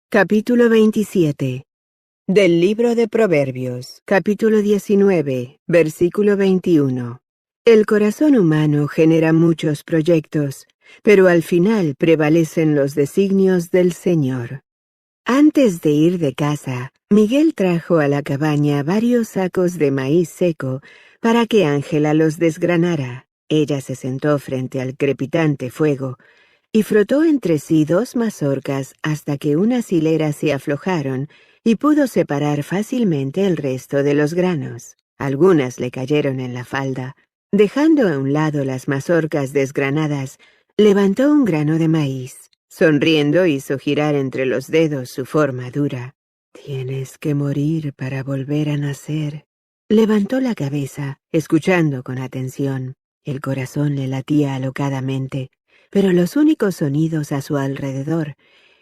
Capítulo 27. Del libro de Proverbios, capítulo 19, versículo 21. El corazón humano genera muchos proyectos, pero al final prevalecen los designios del Señor. Antes de ir de casa, Miguel trajo a la cabaña varios sacos de maíz seco para que Ángela los desgranara. Ella se sentó frente al crepitante fuego y frotó entre sí 2 mazorcas hasta que unas hileras se aflojaron y pudo separar fácilmente el resto de los granos. Algunas le cayeron en la falda. Dejando a un lado las mazorcas desgranadas, levantó un grano de maíz. Sonriendo hizo girar entre los dedos su forma dura. «Tienes que morir para volver a nacer». Levantó la cabeza, escuchando con atención. El corazón le latía alocadamente, pero los únicos sonidos a su alrededor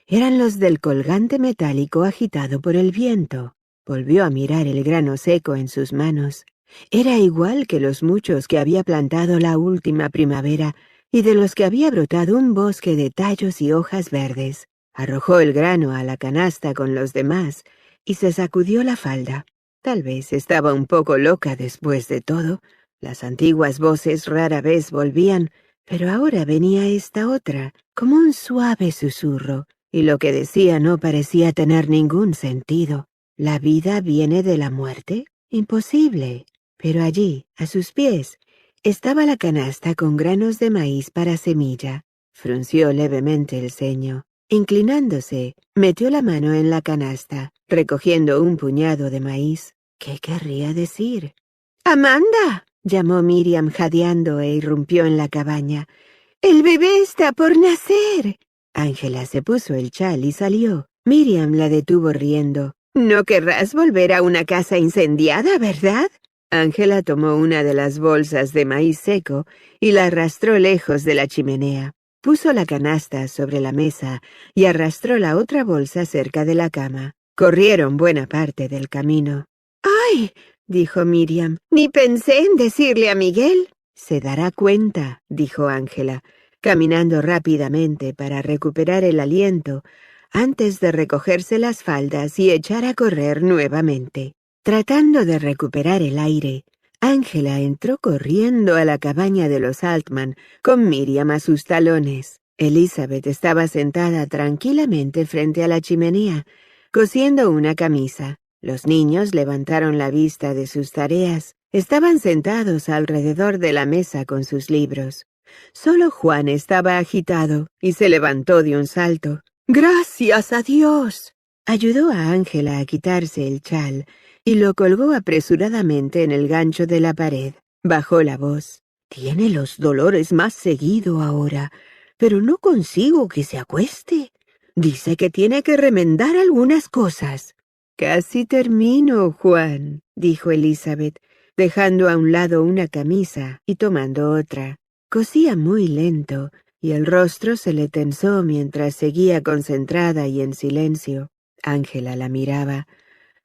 eran los del colgante metálico agitado por el viento. Volvió a mirar el grano seco en sus manos. Era igual que los muchos que había plantado la última primavera y de los que había brotado un bosque de tallos y hojas verdes. Arrojó el grano a la canasta con los demás y se sacudió la falda. Tal vez estaba un poco loca después de todo. Las antiguas voces rara vez volvían, pero ahora venía esta otra, como un suave susurro, y lo que decía no parecía tener ningún sentido. ¿La vida viene de la muerte? Imposible. Pero allí, a sus pies, estaba la canasta con granos de maíz para semilla. Frunció levemente el ceño. Inclinándose, metió la mano en la canasta, recogiendo un puñado de maíz. ¿Qué querría decir? «¡Amanda!», llamó Miriam jadeando e irrumpió en la cabaña. «¡El bebé está por nacer!». Ángela se puso el chal y salió. Miriam la detuvo riendo. «No querrás volver a una casa incendiada, ¿verdad?». Ángela tomó una de las bolsas de maíz seco y la arrastró lejos de la chimenea. Puso la canasta sobre la mesa y arrastró la otra bolsa cerca de la cama. Corrieron buena parte del camino. «¡Ay!», dijo Miriam, «ni pensé en decirle a Miguel». «Se dará cuenta», dijo Ángela, caminando rápidamente para recuperar el aliento antes de recogerse las faldas y echar a correr nuevamente. Tratando de recuperar el aire, Ángela entró corriendo a la cabaña de los Altman con Miriam a sus talones. Elizabeth estaba sentada tranquilamente frente a la chimenea, cosiendo una camisa. Los niños levantaron la vista de sus tareas. Estaban sentados alrededor de la mesa con sus libros. Solo Juan estaba agitado y se levantó de un salto. «¡Gracias a Dios!». Ayudó a Ángela a quitarse el chal y lo colgó apresuradamente en el gancho de la pared. Bajó la voz. «Tiene los dolores más seguido ahora, pero no consigo que se acueste. Dice que tiene que remendar algunas cosas». «Casi termino, Juan», dijo Elizabeth, dejando a un lado una camisa y tomando otra. Cosía muy lento y el rostro se le tensó mientras seguía concentrada y en silencio. Ángela la miraba,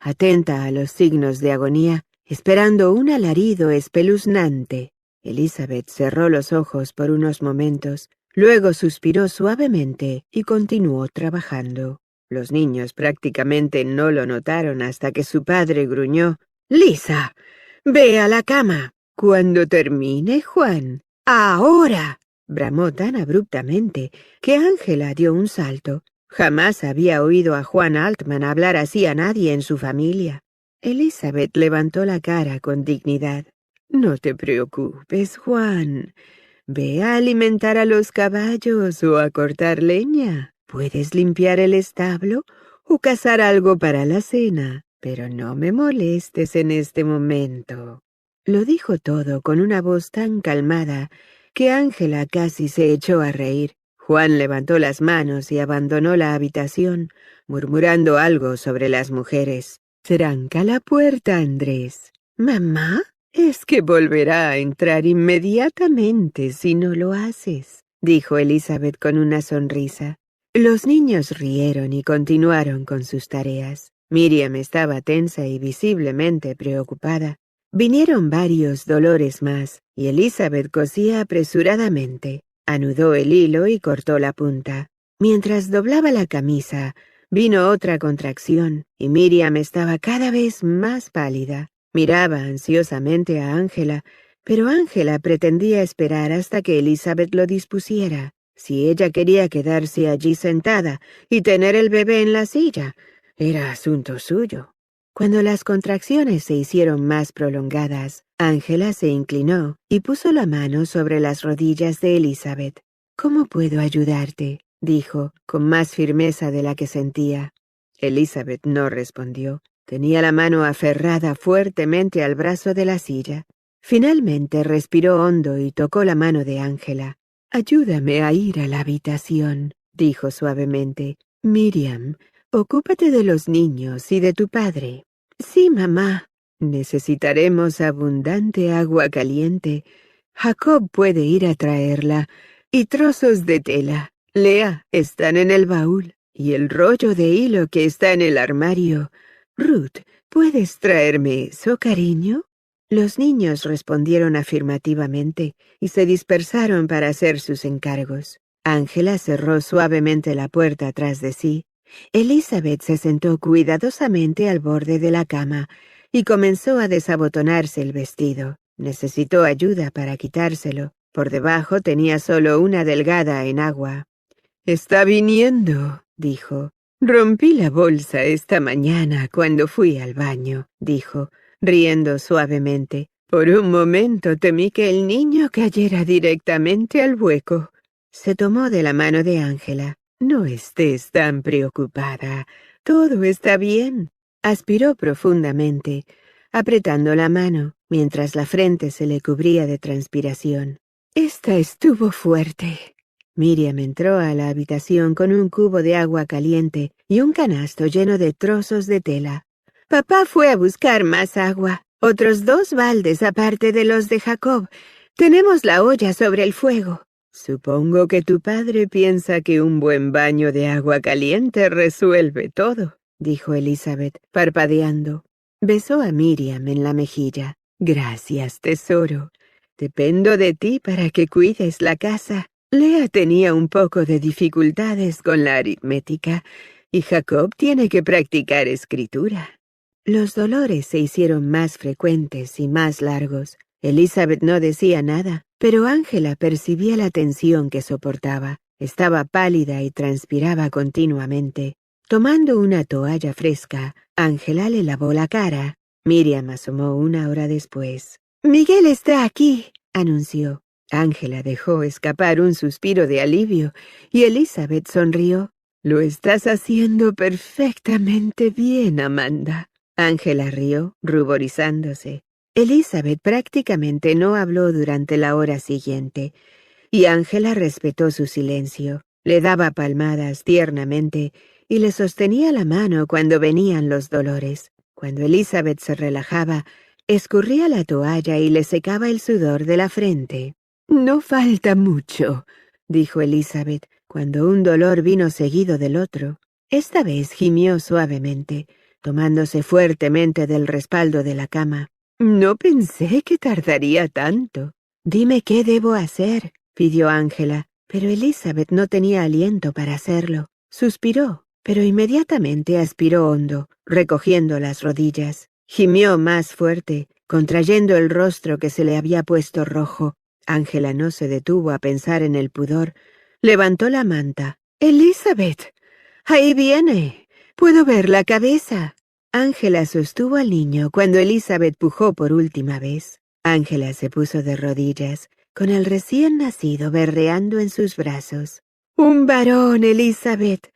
atenta a los signos de agonía, esperando un alarido espeluznante. Elizabeth cerró los ojos por unos momentos, luego suspiró suavemente y continuó trabajando. Los niños prácticamente no lo notaron hasta que su padre gruñó: «Lisa, ve a la cama». «Cuando termine, Juan». «Ahora», bramó tan abruptamente que Ángela dio un salto. Jamás había oído a Juan Altman hablar así a nadie en su familia. Elizabeth levantó la cara con dignidad. «No te preocupes, Juan. Ve a alimentar a los caballos o a cortar leña. Puedes limpiar el establo o cazar algo para la cena, pero no me molestes en este momento». Lo dijo todo con una voz tan calmada que Ángela casi se echó a reír. Juan levantó las manos y abandonó la habitación, murmurando algo sobre las mujeres. «Tranca la puerta, Andrés». «¿Mamá?» «Es que volverá a entrar inmediatamente si no lo haces», dijo Elizabeth con una sonrisa. Los niños rieron y continuaron con sus tareas. Miriam estaba tensa y visiblemente preocupada. Vinieron varios dolores más, y Elizabeth cosía apresuradamente. Anudó el hilo y cortó la punta. Mientras doblaba la camisa, Vino otra contracción, y Miriam estaba cada vez más pálida. Miraba ansiosamente a Ángela, pero Ángela pretendía esperar hasta que Elizabeth lo dispusiera. Si ella quería quedarse allí sentada y tener el bebé en la silla, era asunto suyo. Cuando las contracciones se hicieron más prolongadas, Ángela se inclinó y puso la mano sobre las rodillas de Elizabeth. «¿Cómo puedo ayudarte?», dijo, con más firmeza de la que sentía. Elizabeth no respondió. Tenía la mano aferrada fuertemente al brazo de la silla. Finalmente respiró hondo y tocó la mano de Ángela. «Ayúdame a ir a la habitación», dijo suavemente. «Miriam, ocúpate de los niños y de tu padre». «Sí, mamá». «Necesitaremos abundante agua caliente. Jacob puede ir a traerla. Y trozos de tela. Lea, están en el baúl. Y el rollo de hilo que está en el armario. Ruth, ¿puedes traerme eso, cariño?» Los niños respondieron afirmativamente y se dispersaron para hacer sus encargos. Ángela cerró suavemente la puerta tras de sí. Elizabeth se sentó cuidadosamente al borde de la cama y comenzó a desabotonarse el vestido. Necesitó ayuda para quitárselo. Por debajo tenía solo una delgada enagua. «Está viniendo», dijo. «Rompí la bolsa esta mañana cuando fui al baño», dijo, riendo suavemente. «Por un momento temí que el niño cayera directamente al hueco». Se tomó de la mano de Ángela. «No estés tan preocupada. Todo está bien». Aspiró profundamente, apretando la mano, mientras la frente se le cubría de transpiración. «Esta estuvo fuerte». Miriam entró a la habitación con un cubo de agua caliente y un canasto lleno de trozos de tela. «Papá fue a buscar más agua, otros 2 baldes aparte de los de Jacob. Tenemos la olla sobre el fuego». «Supongo que tu padre piensa que un buen baño de agua caliente resuelve todo», dijo Elizabeth, parpadeando. Besó a Miriam en la mejilla. «Gracias, tesoro. Dependo de ti para que cuides la casa». Lea tenía un poco de dificultades con la aritmética y Jacob tiene que practicar escritura. Los dolores se hicieron más frecuentes y más largos. Elizabeth no decía nada, pero Ángela percibía la tensión que soportaba. Estaba pálida y transpiraba continuamente. Tomando una toalla fresca, Ángela le lavó la cara. Miriam asomó 1 hora después. «Miguel está aquí», anunció. Ángela dejó escapar un suspiro de alivio y Elizabeth sonrió. «Lo estás haciendo perfectamente bien, Amanda». Ángela rió, ruborizándose. Elizabeth prácticamente no habló durante la hora siguiente, y Ángela respetó su silencio. Le daba palmadas tiernamente y le sostenía la mano cuando venían los dolores. Cuando Elizabeth se relajaba, escurría la toalla y le secaba el sudor de la frente. «No falta mucho», dijo Elizabeth, cuando un dolor vino seguido del otro. Esta vez gimió suavemente, tomándose fuertemente del respaldo de la cama. «No pensé que tardaría tanto». «Dime qué debo hacer», pidió Ángela, pero Elizabeth no tenía aliento para hacerlo. Suspiró, pero inmediatamente aspiró hondo, recogiendo las rodillas. Gimió más fuerte, contrayendo el rostro que se le había puesto rojo. Ángela no se detuvo a pensar en el pudor. Levantó la manta. «Elizabeth, ahí viene. Puedo ver la cabeza». Ángela sostuvo al niño cuando Elizabeth pujó por última vez. Ángela se puso de rodillas, con el recién nacido berreando en sus brazos. «Un varón, Elizabeth,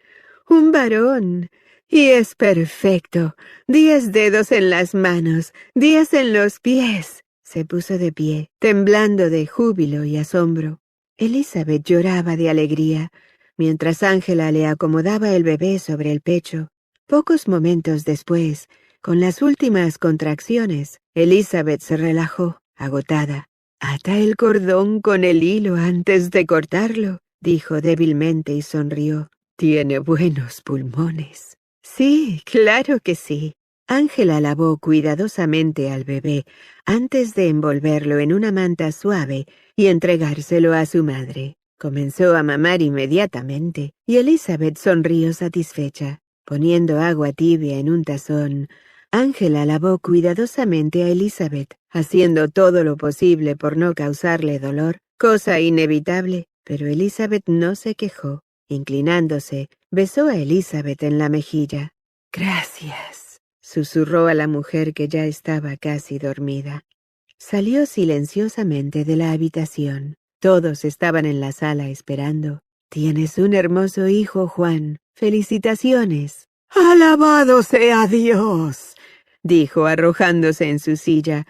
un varón. Y es perfecto. 10 dedos en las manos, 10 en los pies». Se puso de pie, temblando de júbilo y asombro. Elizabeth lloraba de alegría, mientras Ángela le acomodaba el bebé sobre el pecho. Pocos momentos después, con las últimas contracciones, Elizabeth se relajó, agotada. «Ata el cordón con el hilo antes de cortarlo», dijo débilmente y sonrió. «Tiene buenos pulmones». «Sí, claro que sí». Ángela lavó cuidadosamente al bebé antes de envolverlo en una manta suave y entregárselo a su madre. Comenzó a mamar inmediatamente y Elizabeth sonrió satisfecha. Poniendo agua tibia en un tazón, Ángela lavó cuidadosamente a Elizabeth, haciendo todo lo posible por no causarle dolor, cosa inevitable, pero Elizabeth no se quejó. Inclinándose, besó a Elizabeth en la mejilla. «Gracias», susurró a la mujer que ya estaba casi dormida. Salió silenciosamente de la habitación. Todos estaban en la sala esperando. «Tienes un hermoso hijo, Juan. ¡Felicitaciones!». «¡Alabado sea Dios!», dijo arrojándose en su silla.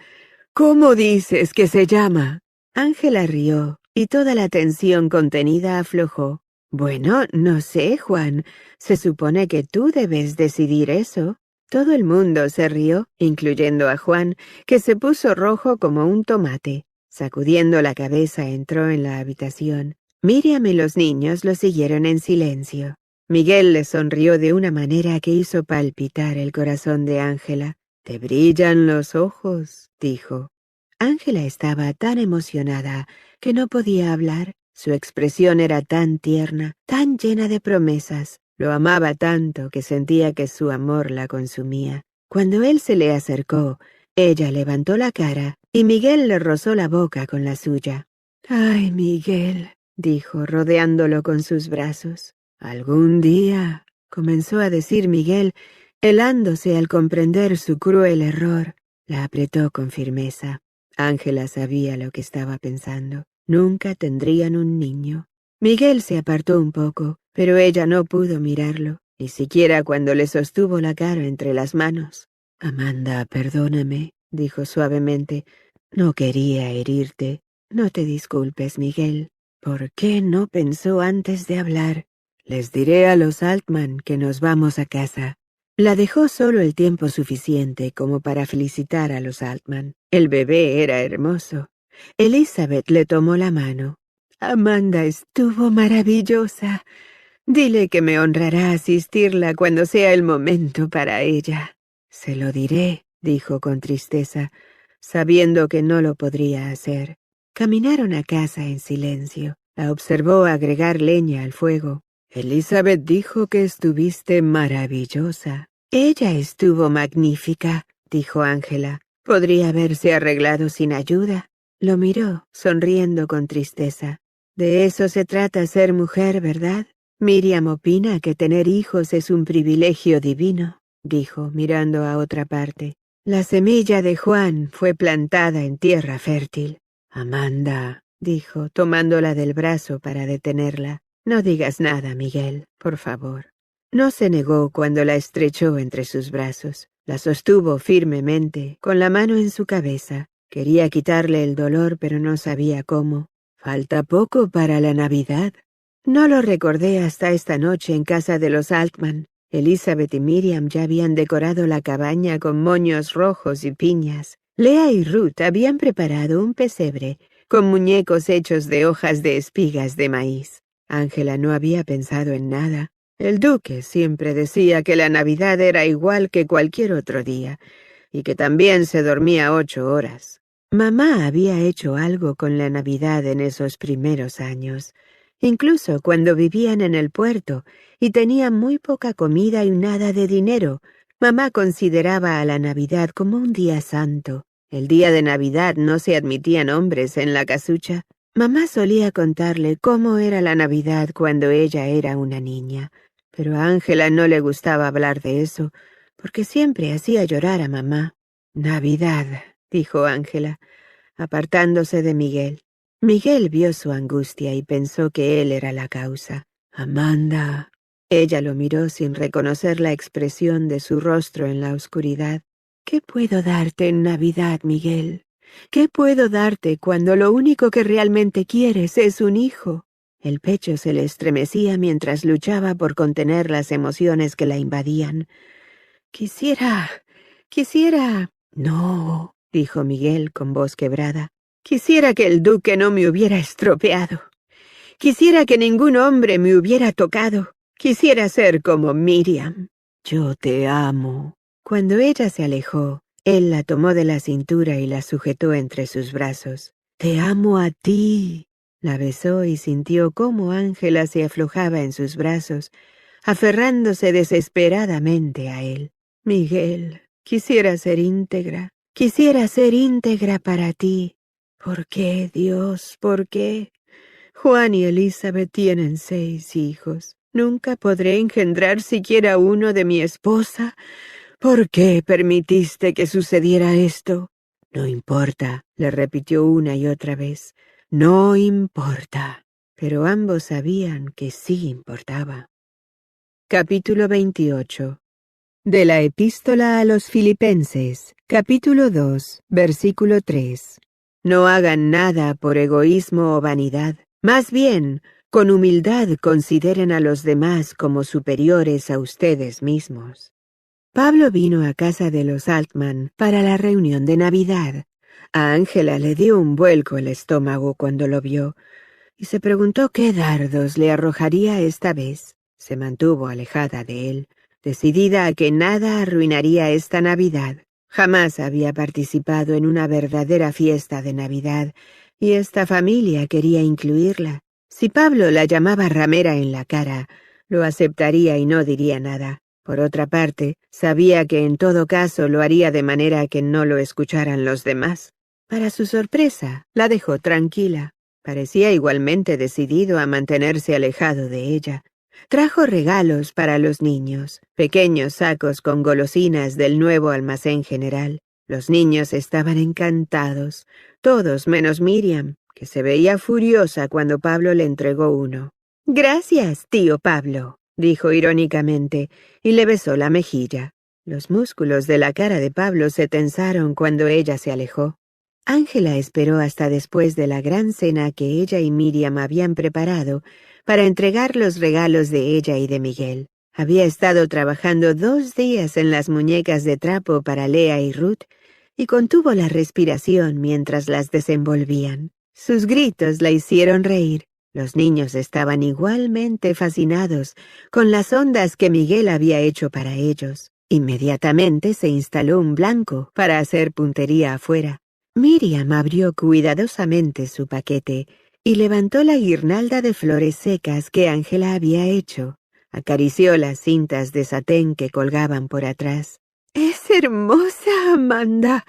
«¿Cómo dices que se llama?». Ángela rió y toda la tensión contenida aflojó. «Bueno, no sé, Juan. Se supone que tú debes decidir eso». Todo el mundo se rió, incluyendo a Juan, que se puso rojo como un tomate. Sacudiendo la cabeza entró en la habitación. Miriam y los niños lo siguieron en silencio. Miguel le sonrió de una manera que hizo palpitar el corazón de Ángela. «Te brillan los ojos», dijo. Ángela estaba tan emocionada que no podía hablar. Su expresión era tan tierna, tan llena de promesas. Lo amaba tanto que sentía que su amor la consumía. Cuando él se le acercó, ella levantó la cara y Miguel le rozó la boca con la suya. «Ay, Miguel», dijo, rodeándolo con sus brazos. «Algún día», comenzó a decir Miguel, helándose al comprender su cruel error. La apretó con firmeza. Ángela sabía lo que estaba pensando. Nunca tendrían un niño. Miguel se apartó un poco, pero ella no pudo mirarlo, ni siquiera cuando le sostuvo la cara entre las manos. «Amanda, perdóname», dijo suavemente. «No quería herirte. No te disculpes, Miguel». ¿Por qué no pensó antes de hablar? «Les diré a los Altman que nos vamos a casa». La dejó solo el tiempo suficiente como para felicitar a los Altman. El bebé era hermoso. Elizabeth le tomó la mano. «Amanda estuvo maravillosa. Dile que me honrará asistirla cuando sea el momento para ella». «Se lo diré», dijo con tristeza, sabiendo que no lo podría hacer. Caminaron a casa en silencio. La observó agregar leña al fuego. «Elizabeth dijo que estuviste maravillosa». «Ella estuvo magnífica», dijo Ángela. «Podría haberse arreglado sin ayuda». Lo miró, sonriendo con tristeza. «De eso se trata ser mujer, ¿verdad? Miriam opina que tener hijos es un privilegio divino», dijo, mirando a otra parte. «La semilla de Juan fue plantada en tierra fértil». «Amanda», dijo, tomándola del brazo para detenerla. «No digas nada, Miguel, por favor». No se negó cuando la estrechó entre sus brazos. La sostuvo firmemente, con la mano en su cabeza. Quería quitarle el dolor, pero no sabía cómo. «Falta poco para la Navidad». No lo recordé hasta esta noche en casa de los Altman. Elizabeth y Miriam ya habían decorado la cabaña con moños rojos y piñas. Lea y Ruth habían preparado un pesebre con muñecos hechos de hojas de espigas de maíz. Ángela no había pensado en nada. El duque siempre decía que la Navidad era igual que cualquier otro día, y que también se dormía 8 horas. Mamá había hecho algo con la Navidad en esos primeros años, incluso cuando vivían en el puerto y tenían muy poca comida y nada de dinero. Mamá consideraba a la Navidad como un día santo. El día de Navidad no se admitían hombres en la casucha. Mamá solía contarle cómo era la Navidad cuando ella era una niña, pero a Ángela no le gustaba hablar de eso, porque siempre hacía llorar a mamá. «Navidad», dijo Ángela, apartándose de Miguel. Miguel vio su angustia y pensó que él era la causa. «Amanda». Ella lo miró sin reconocer la expresión de su rostro en la oscuridad. «¿Qué puedo darte en Navidad, Miguel? ¿Qué puedo darte cuando lo único que realmente quieres es un hijo?» El pecho se le estremecía mientras luchaba por contener las emociones que la invadían. Quisiera... «No», dijo Miguel con voz quebrada. «Quisiera que el duque no me hubiera estropeado. Quisiera que ningún hombre me hubiera tocado. Quisiera ser como Miriam». «Yo te amo». Cuando ella se alejó, él la tomó de la cintura y la sujetó entre sus brazos. «Te amo a ti». La besó y sintió cómo Ángela se aflojaba en sus brazos, aferrándose desesperadamente a él. Miguel, quisiera ser íntegra para ti. ¿Por qué, Dios? ¿Por qué? Juan y Elizabeth tienen 6 hijos. Nunca podré engendrar siquiera uno de mi esposa. ¿Por qué permitiste que sucediera esto? No importa, le repitió una y otra vez. No importa. Pero ambos sabían que sí importaba. Capítulo 28. De la Epístola a los Filipenses, capítulo 2, versículo 3. No hagan nada por egoísmo o vanidad. Más bien, con humildad consideren a los demás como superiores a ustedes mismos. Pablo vino a casa de los Altman para la reunión de Navidad. A Ángela le dio un vuelco el estómago cuando lo vio, y se preguntó qué dardos le arrojaría esta vez. Se mantuvo alejada de él, decidida a que nada arruinaría esta Navidad. Jamás había participado en una verdadera fiesta de Navidad, y esta familia quería incluirla. Si Pablo la llamaba ramera en la cara, lo aceptaría y no diría nada. Por otra parte, sabía que en todo caso lo haría de manera que no lo escucharan los demás. Para su sorpresa, la dejó tranquila. Parecía igualmente decidido a mantenerse alejado de ella. Trajo regalos para los niños, pequeños sacos con golosinas del nuevo almacén general. Los niños estaban encantados, todos menos Miriam, que se veía furiosa cuando Pablo le entregó uno. «Gracias, tío Pablo», dijo irónicamente, y le besó la mejilla. Los músculos de la cara de Pablo se tensaron cuando ella se alejó. Ángela esperó hasta después de la gran cena que ella y Miriam habían preparado para entregar los regalos de ella y de Miguel. Había estado trabajando 2 días en las muñecas de trapo para Lea y Ruth y contuvo la respiración mientras las desenvolvían. Sus gritos la hicieron reír. Los niños estaban igualmente fascinados con las ondas que Miguel había hecho para ellos. Inmediatamente se instaló un blanco para hacer puntería afuera. Miriam abrió cuidadosamente su paquete y levantó la guirnalda de flores secas que Ángela había hecho. Acarició las cintas de satén que colgaban por atrás. «Es hermosa, Amanda»,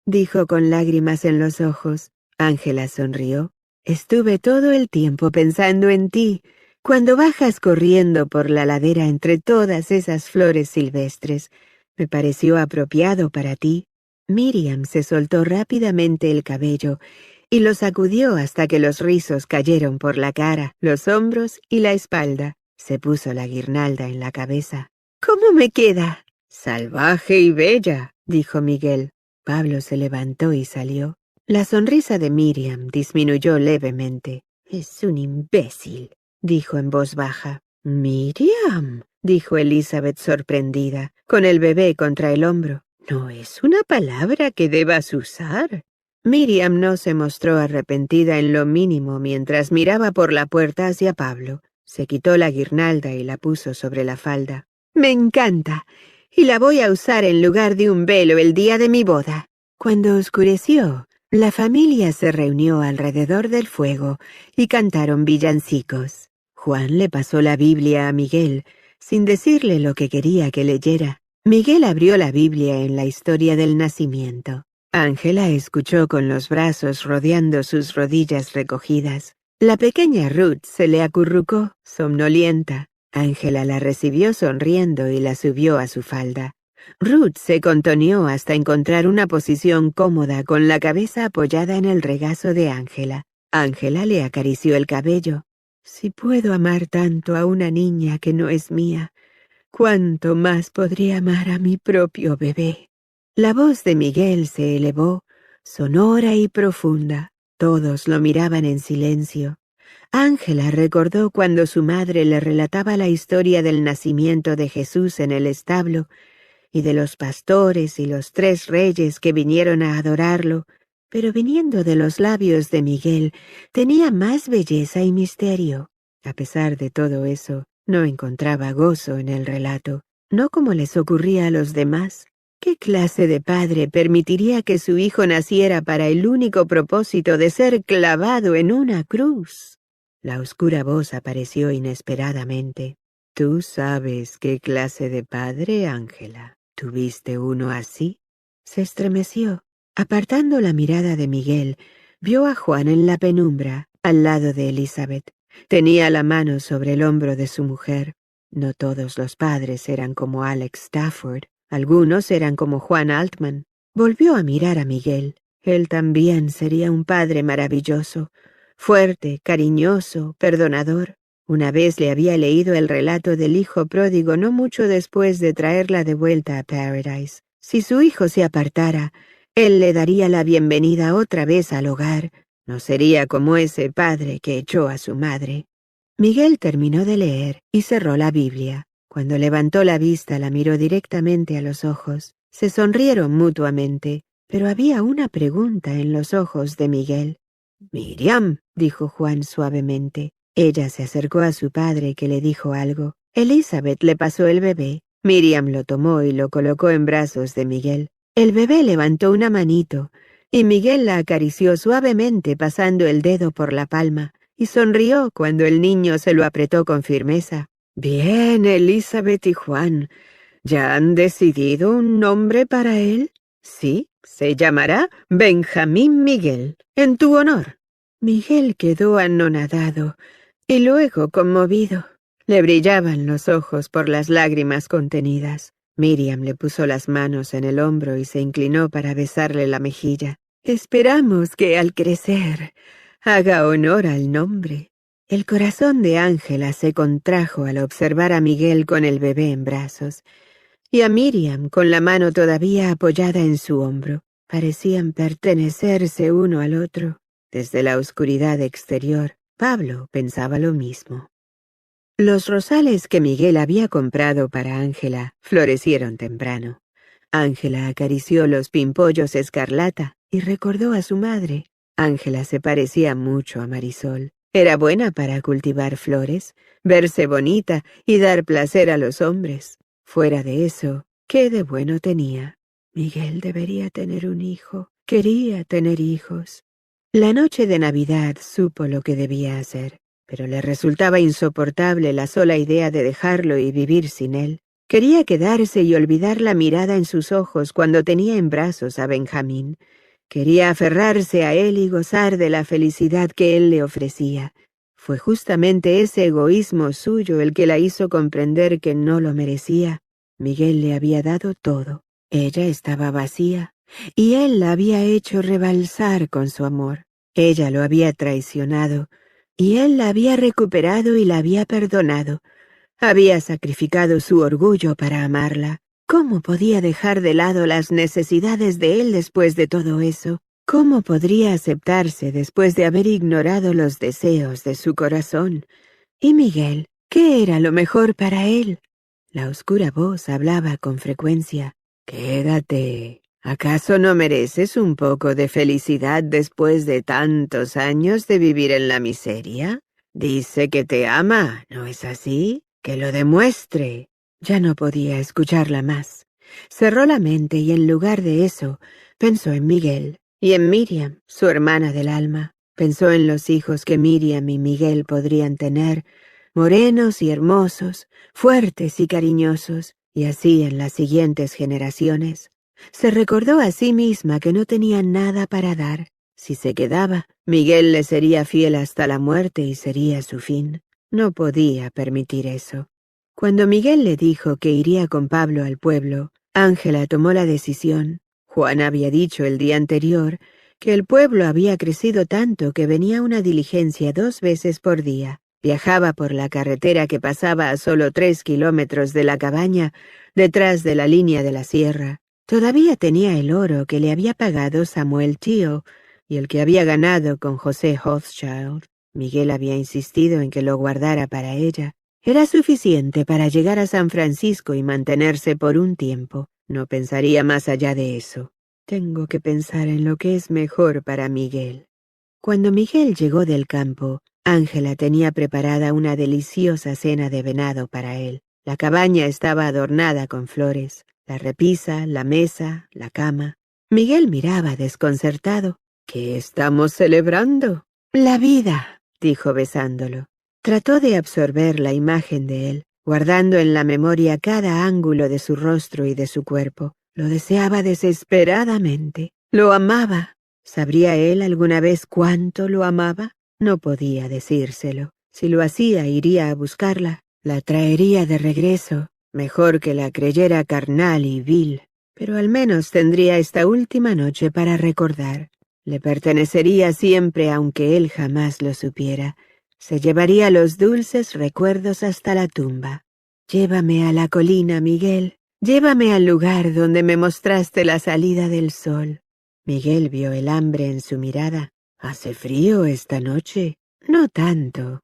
dijo con lágrimas en los ojos. Ángela sonrió. «Estuve todo el tiempo pensando en ti, cuando bajas corriendo por la ladera entre todas esas flores silvestres. Me pareció apropiado para ti». Miriam se soltó rápidamente el cabello y lo sacudió hasta que los rizos cayeron por la cara, los hombros y la espalda. Se puso la guirnalda en la cabeza. «¿Cómo me queda?» «Salvaje y bella», dijo Miguel. Pablo se levantó y salió. La sonrisa de Miriam disminuyó levemente. «Es un imbécil», dijo en voz baja. «Miriam», dijo Elizabeth sorprendida, con el bebé contra el hombro. «No es una palabra que debas usar». Miriam no se mostró arrepentida en lo mínimo mientras miraba por la puerta hacia Pablo. Se quitó la guirnalda y la puso sobre la falda. «Me encanta, y la voy a usar en lugar de un velo el día de mi boda». Cuando oscureció, la familia se reunió alrededor del fuego y cantaron villancicos. Juan le pasó la Biblia a Miguel, sin decirle lo que quería que leyera. Miguel abrió la Biblia en la historia del nacimiento. Ángela escuchó con los brazos rodeando sus rodillas recogidas. La pequeña Ruth se le acurrucó, somnolienta. Ángela la recibió sonriendo y la subió a su falda. Ruth se contoneó hasta encontrar una posición cómoda con la cabeza apoyada en el regazo de Ángela. Ángela le acarició el cabello. «Si puedo amar tanto a una niña que no es mía, ¿cuánto más podría amar a mi propio bebé?» La voz de Miguel se elevó, sonora y profunda. Todos lo miraban en silencio. Ángela recordó cuando su madre le relataba la historia del nacimiento de Jesús en el establo y de los pastores y los 3 reyes que vinieron a adorarlo, pero viniendo de los labios de Miguel tenía más belleza y misterio. A pesar de todo eso, no encontraba gozo en el relato, no como les ocurría a los demás. ¿Qué clase de padre permitiría que su hijo naciera para el único propósito de ser clavado en una cruz? La oscura voz apareció inesperadamente. ¿Tú sabes qué clase de padre, Ángela? ¿Tuviste uno así? Se estremeció. Apartando la mirada de Miguel, vio a Juan en la penumbra, al lado de Elizabeth. Tenía la mano sobre el hombro de su mujer. No todos los padres eran como Alex Stafford. Algunos eran como Juan Altman. Volvió a mirar a Miguel. Él también sería un padre maravilloso, fuerte, cariñoso, perdonador. Una vez le había leído el relato del hijo pródigo no mucho después de traerla de vuelta a Paradise. Si su hijo se apartara, él le daría la bienvenida otra vez al hogar. No sería como ese padre que echó a su madre. Miguel terminó de leer y cerró la Biblia. Cuando levantó la vista la miró directamente a los ojos. Se sonrieron mutuamente, pero había una pregunta en los ojos de Miguel. «Miriam», dijo Juan suavemente. Ella se acercó a su padre, que le dijo algo. Elizabeth le pasó el bebé. Miriam lo tomó y lo colocó en brazos de Miguel. El bebé levantó una manito, y Miguel la acarició suavemente pasando el dedo por la palma, y sonrió cuando el niño se lo apretó con firmeza. «Bien, Elizabeth y Juan, ¿ya han decidido un nombre para él?» «Sí, se llamará Benjamín Miguel, en tu honor». Miguel quedó anonadado y luego conmovido. Le brillaban los ojos por las lágrimas contenidas. Miriam le puso las manos en el hombro y se inclinó para besarle la mejilla. «Esperamos que al crecer haga honor al nombre». El corazón de Ángela se contrajo al observar a Miguel con el bebé en brazos y a Miriam con la mano todavía apoyada en su hombro. Parecían pertenecerse uno al otro. Desde la oscuridad exterior, Pablo pensaba lo mismo. Los rosales que Miguel había comprado para Ángela florecieron temprano. Ángela acarició los pimpollos escarlata y recordó a su madre. Ángela se parecía mucho a Marisol. Era buena para cultivar flores, verse bonita y dar placer a los hombres. Fuera de eso, ¿qué de bueno tenía? Miguel debería tener un hijo. Quería tener hijos. La noche de Navidad supo lo que debía hacer, pero le resultaba insoportable la sola idea de dejarlo y vivir sin él. Quería quedarse y olvidar la mirada en sus ojos cuando tenía en brazos a Benjamín. Quería aferrarse a él y gozar de la felicidad que él le ofrecía. Fue justamente ese egoísmo suyo el que la hizo comprender que no lo merecía. Miguel le había dado todo. Ella estaba vacía, y él la había hecho rebalsar con su amor. Ella lo había traicionado, y él la había recuperado y la había perdonado. Había sacrificado su orgullo para amarla. ¿Cómo podía dejar de lado las necesidades de él después de todo eso? ¿Cómo podría aceptarse después de haber ignorado los deseos de su corazón? ¿Y Miguel? ¿Qué era lo mejor para él? La oscura voz hablaba con frecuencia. «Quédate. ¿Acaso no mereces un poco de felicidad después de tantos años de vivir en la miseria? Dice que te ama, ¿no es así? Que lo demuestre». Ya no podía escucharla más. Cerró la mente y en lugar de eso, pensó en Miguel y en Miriam, su hermana del alma. Pensó en los hijos que Miriam y Miguel podrían tener, morenos y hermosos, fuertes y cariñosos, y así en las siguientes generaciones. Se recordó a sí misma que no tenía nada para dar. Si se quedaba, Miguel le sería fiel hasta la muerte y sería su fin. No podía permitir eso. Cuando Miguel le dijo que iría con Pablo al pueblo, Ángela tomó la decisión. Juan había dicho el día anterior que el pueblo había crecido tanto que venía una diligencia 2 veces por día. Viajaba por la carretera que pasaba a solo 3 kilómetros de la cabaña, detrás de la línea de la sierra. Todavía tenía el oro que le había pagado Samuel Tío y el que había ganado con José Hochschild. Miguel había insistido en que lo guardara para ella. Era suficiente para llegar a San Francisco y mantenerse por un tiempo. No pensaría más allá de eso. Tengo que pensar en lo que es mejor para Miguel. Cuando Miguel llegó del campo, Ángela tenía preparada una deliciosa cena de venado para él. La cabaña estaba adornada con flores, la repisa, la mesa, la cama. Miguel miraba desconcertado. «¿Qué estamos celebrando?» «La vida», dijo besándolo. Trató de absorber la imagen de él. guardando en la memoria cada ángulo de su rostro y de su cuerpo. Lo deseaba desesperadamente. Lo amaba. ¿Sabría él alguna vez cuánto lo amaba? No podía decírselo. Si lo hacía, iría a buscarla. La traería de regreso. Mejor que la creyera carnal y vil. Pero al menos tendría esta última noche para recordar. Le pertenecería siempre aunque él jamás lo supiera. Se llevaría los dulces recuerdos hasta la tumba. Llévame a la colina, Miguel. Llévame al lugar donde me mostraste la salida del sol. Miguel vio el hambre en su mirada. ¿Hace frío esta noche? No tanto.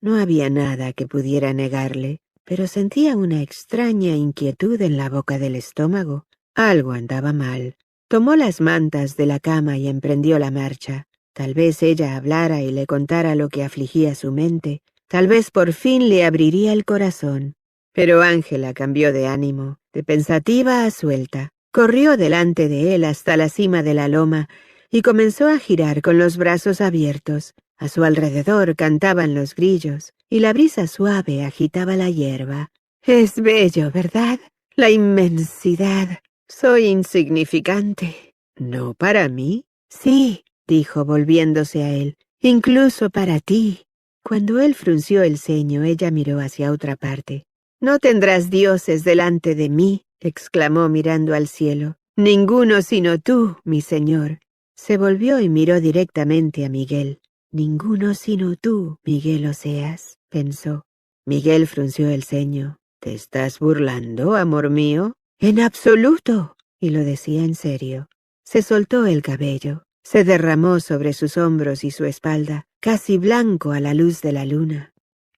No había nada que pudiera negarle, pero sentía una extraña inquietud en la boca del estómago. Algo andaba mal. Tomó las mantas de la cama y emprendió la marcha. Tal vez ella hablara y le contara lo que afligía su mente. Tal vez por fin le abriría el corazón. Pero Ángela cambió de ánimo, de pensativa a suelta. Corrió delante de él hasta la cima de la loma y comenzó a girar con los brazos abiertos. A su alrededor cantaban los grillos y la brisa suave agitaba la hierba. Es bello, ¿verdad? La inmensidad. Soy insignificante. ¿No para mí? Sí, dijo volviéndose a él. Incluso para ti. Cuando él frunció el ceño, ella miró hacia otra parte. No tendrás dioses delante de mí, exclamó mirando al cielo. Ninguno sino tú, mi señor. Se volvió y miró directamente a Miguel. Ninguno sino tú, Miguel Oseas, pensó. Miguel frunció el ceño. ¿Te estás burlando, amor mío? En absoluto, y lo decía en serio. Se soltó el cabello, se derramó sobre sus hombros y su espalda, casi blanco a la luz de la luna.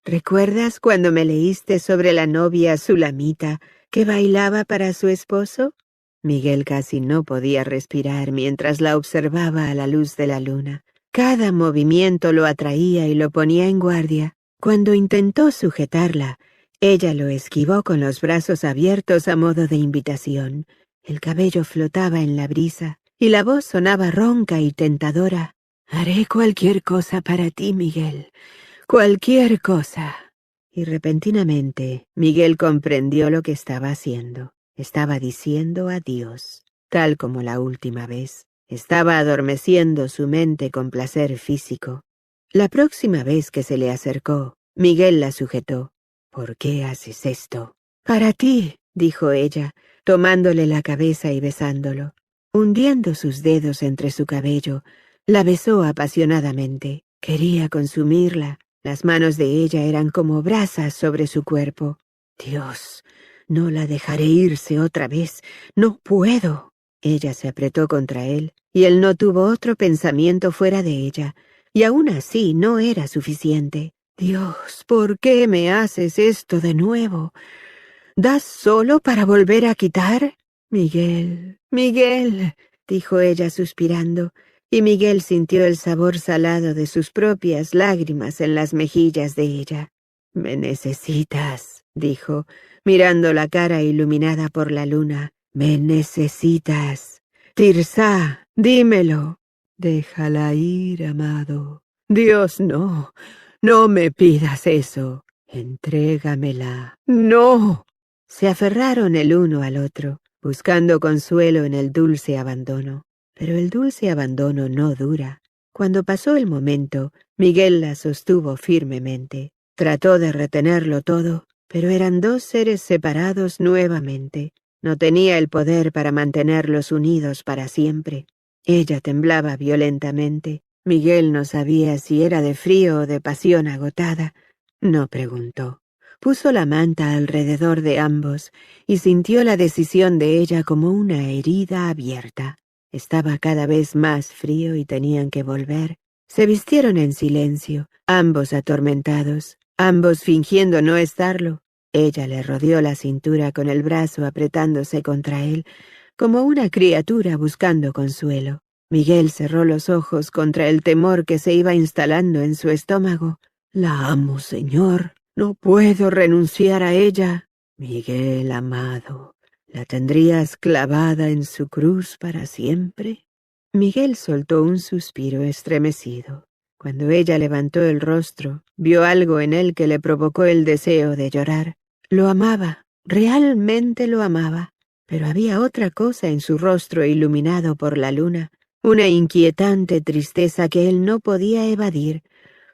¿Recuerdas cuando me leíste sobre la novia Sulamita que bailaba para su esposo? Miguel casi no podía respirar mientras la observaba a la luz de la luna. Cada movimiento lo atraía y lo ponía en guardia. Cuando intentó sujetarla, ella lo esquivó con los brazos abiertos a modo de invitación. El cabello flotaba en la brisa y la voz sonaba ronca y tentadora. Haré cualquier cosa para ti, Miguel. Cualquier cosa. Y repentinamente, Miguel comprendió lo que estaba haciendo. Estaba diciendo adiós, tal como la última vez. Estaba adormeciendo su mente con placer físico. La próxima vez que se le acercó, Miguel la sujetó. ¿Por qué haces esto? Para ti, dijo ella, tomándole la cabeza y besándolo. Hundiendo sus dedos entre su cabello, la besó apasionadamente. Quería consumirla. Las manos de ella eran como brasas sobre su cuerpo. Dios, no la dejaré irse otra vez. No puedo. Ella se apretó contra él, y él no tuvo otro pensamiento fuera de ella, y aún así no era suficiente. Dios, ¿por qué me haces esto de nuevo? ¿Das solo para volver a quitar? Miguel, Miguel, dijo ella suspirando, y Miguel sintió el sabor salado de sus propias lágrimas en las mejillas de ella. Me necesitas, dijo, mirando la cara iluminada por la luna. Me necesitas. Tirsa, dímelo. Déjala ir, amado. Dios, no. No me pidas eso. Entrégamela. ¡No! Se aferraron el uno al otro, buscando consuelo en el dulce abandono. Pero el dulce abandono no dura. Cuando pasó el momento, Miguel la sostuvo firmemente. Trató de retenerlo todo, pero eran dos seres separados nuevamente. No tenía el poder para mantenerlos unidos para siempre. Ella temblaba violentamente. Miguel no sabía si era de frío o de pasión agotada. No preguntó. Puso la manta alrededor de ambos y sintió la decisión de ella como una herida abierta. Estaba cada vez más frío y tenían que volver. Se vistieron en silencio, ambos atormentados, ambos fingiendo no estarlo. Ella le rodeó la cintura con el brazo apretándose contra él, como una criatura buscando consuelo. Miguel cerró los ojos contra el temor que se iba instalando en su estómago. La amo, señor. No puedo renunciar a ella. Miguel, amado, ¿la tendrías clavada en su cruz para siempre? Miguel soltó un suspiro estremecido. Cuando ella levantó el rostro, vio algo en él que le provocó el deseo de llorar. Lo amaba, realmente lo amaba, pero había otra cosa en su rostro iluminado por la luna, una inquietante tristeza que él no podía evadir,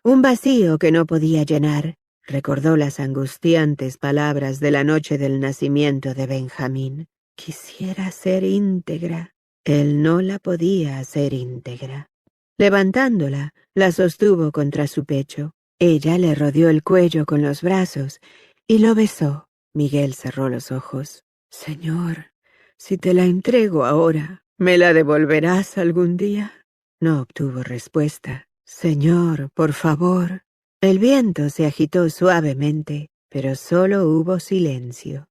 un vacío que no podía llenar. Recordó las angustiantes palabras de la noche del nacimiento de Benjamín. Quisiera ser íntegra. Él no la podía hacer íntegra. Levantándola, la sostuvo contra su pecho. Ella le rodeó el cuello con los brazos y lo besó. Miguel cerró los ojos. Señor, si te la entrego ahora, ¿me la devolverás algún día? No obtuvo respuesta. Señor, por favor. El viento se agitó suavemente, pero solo hubo silencio.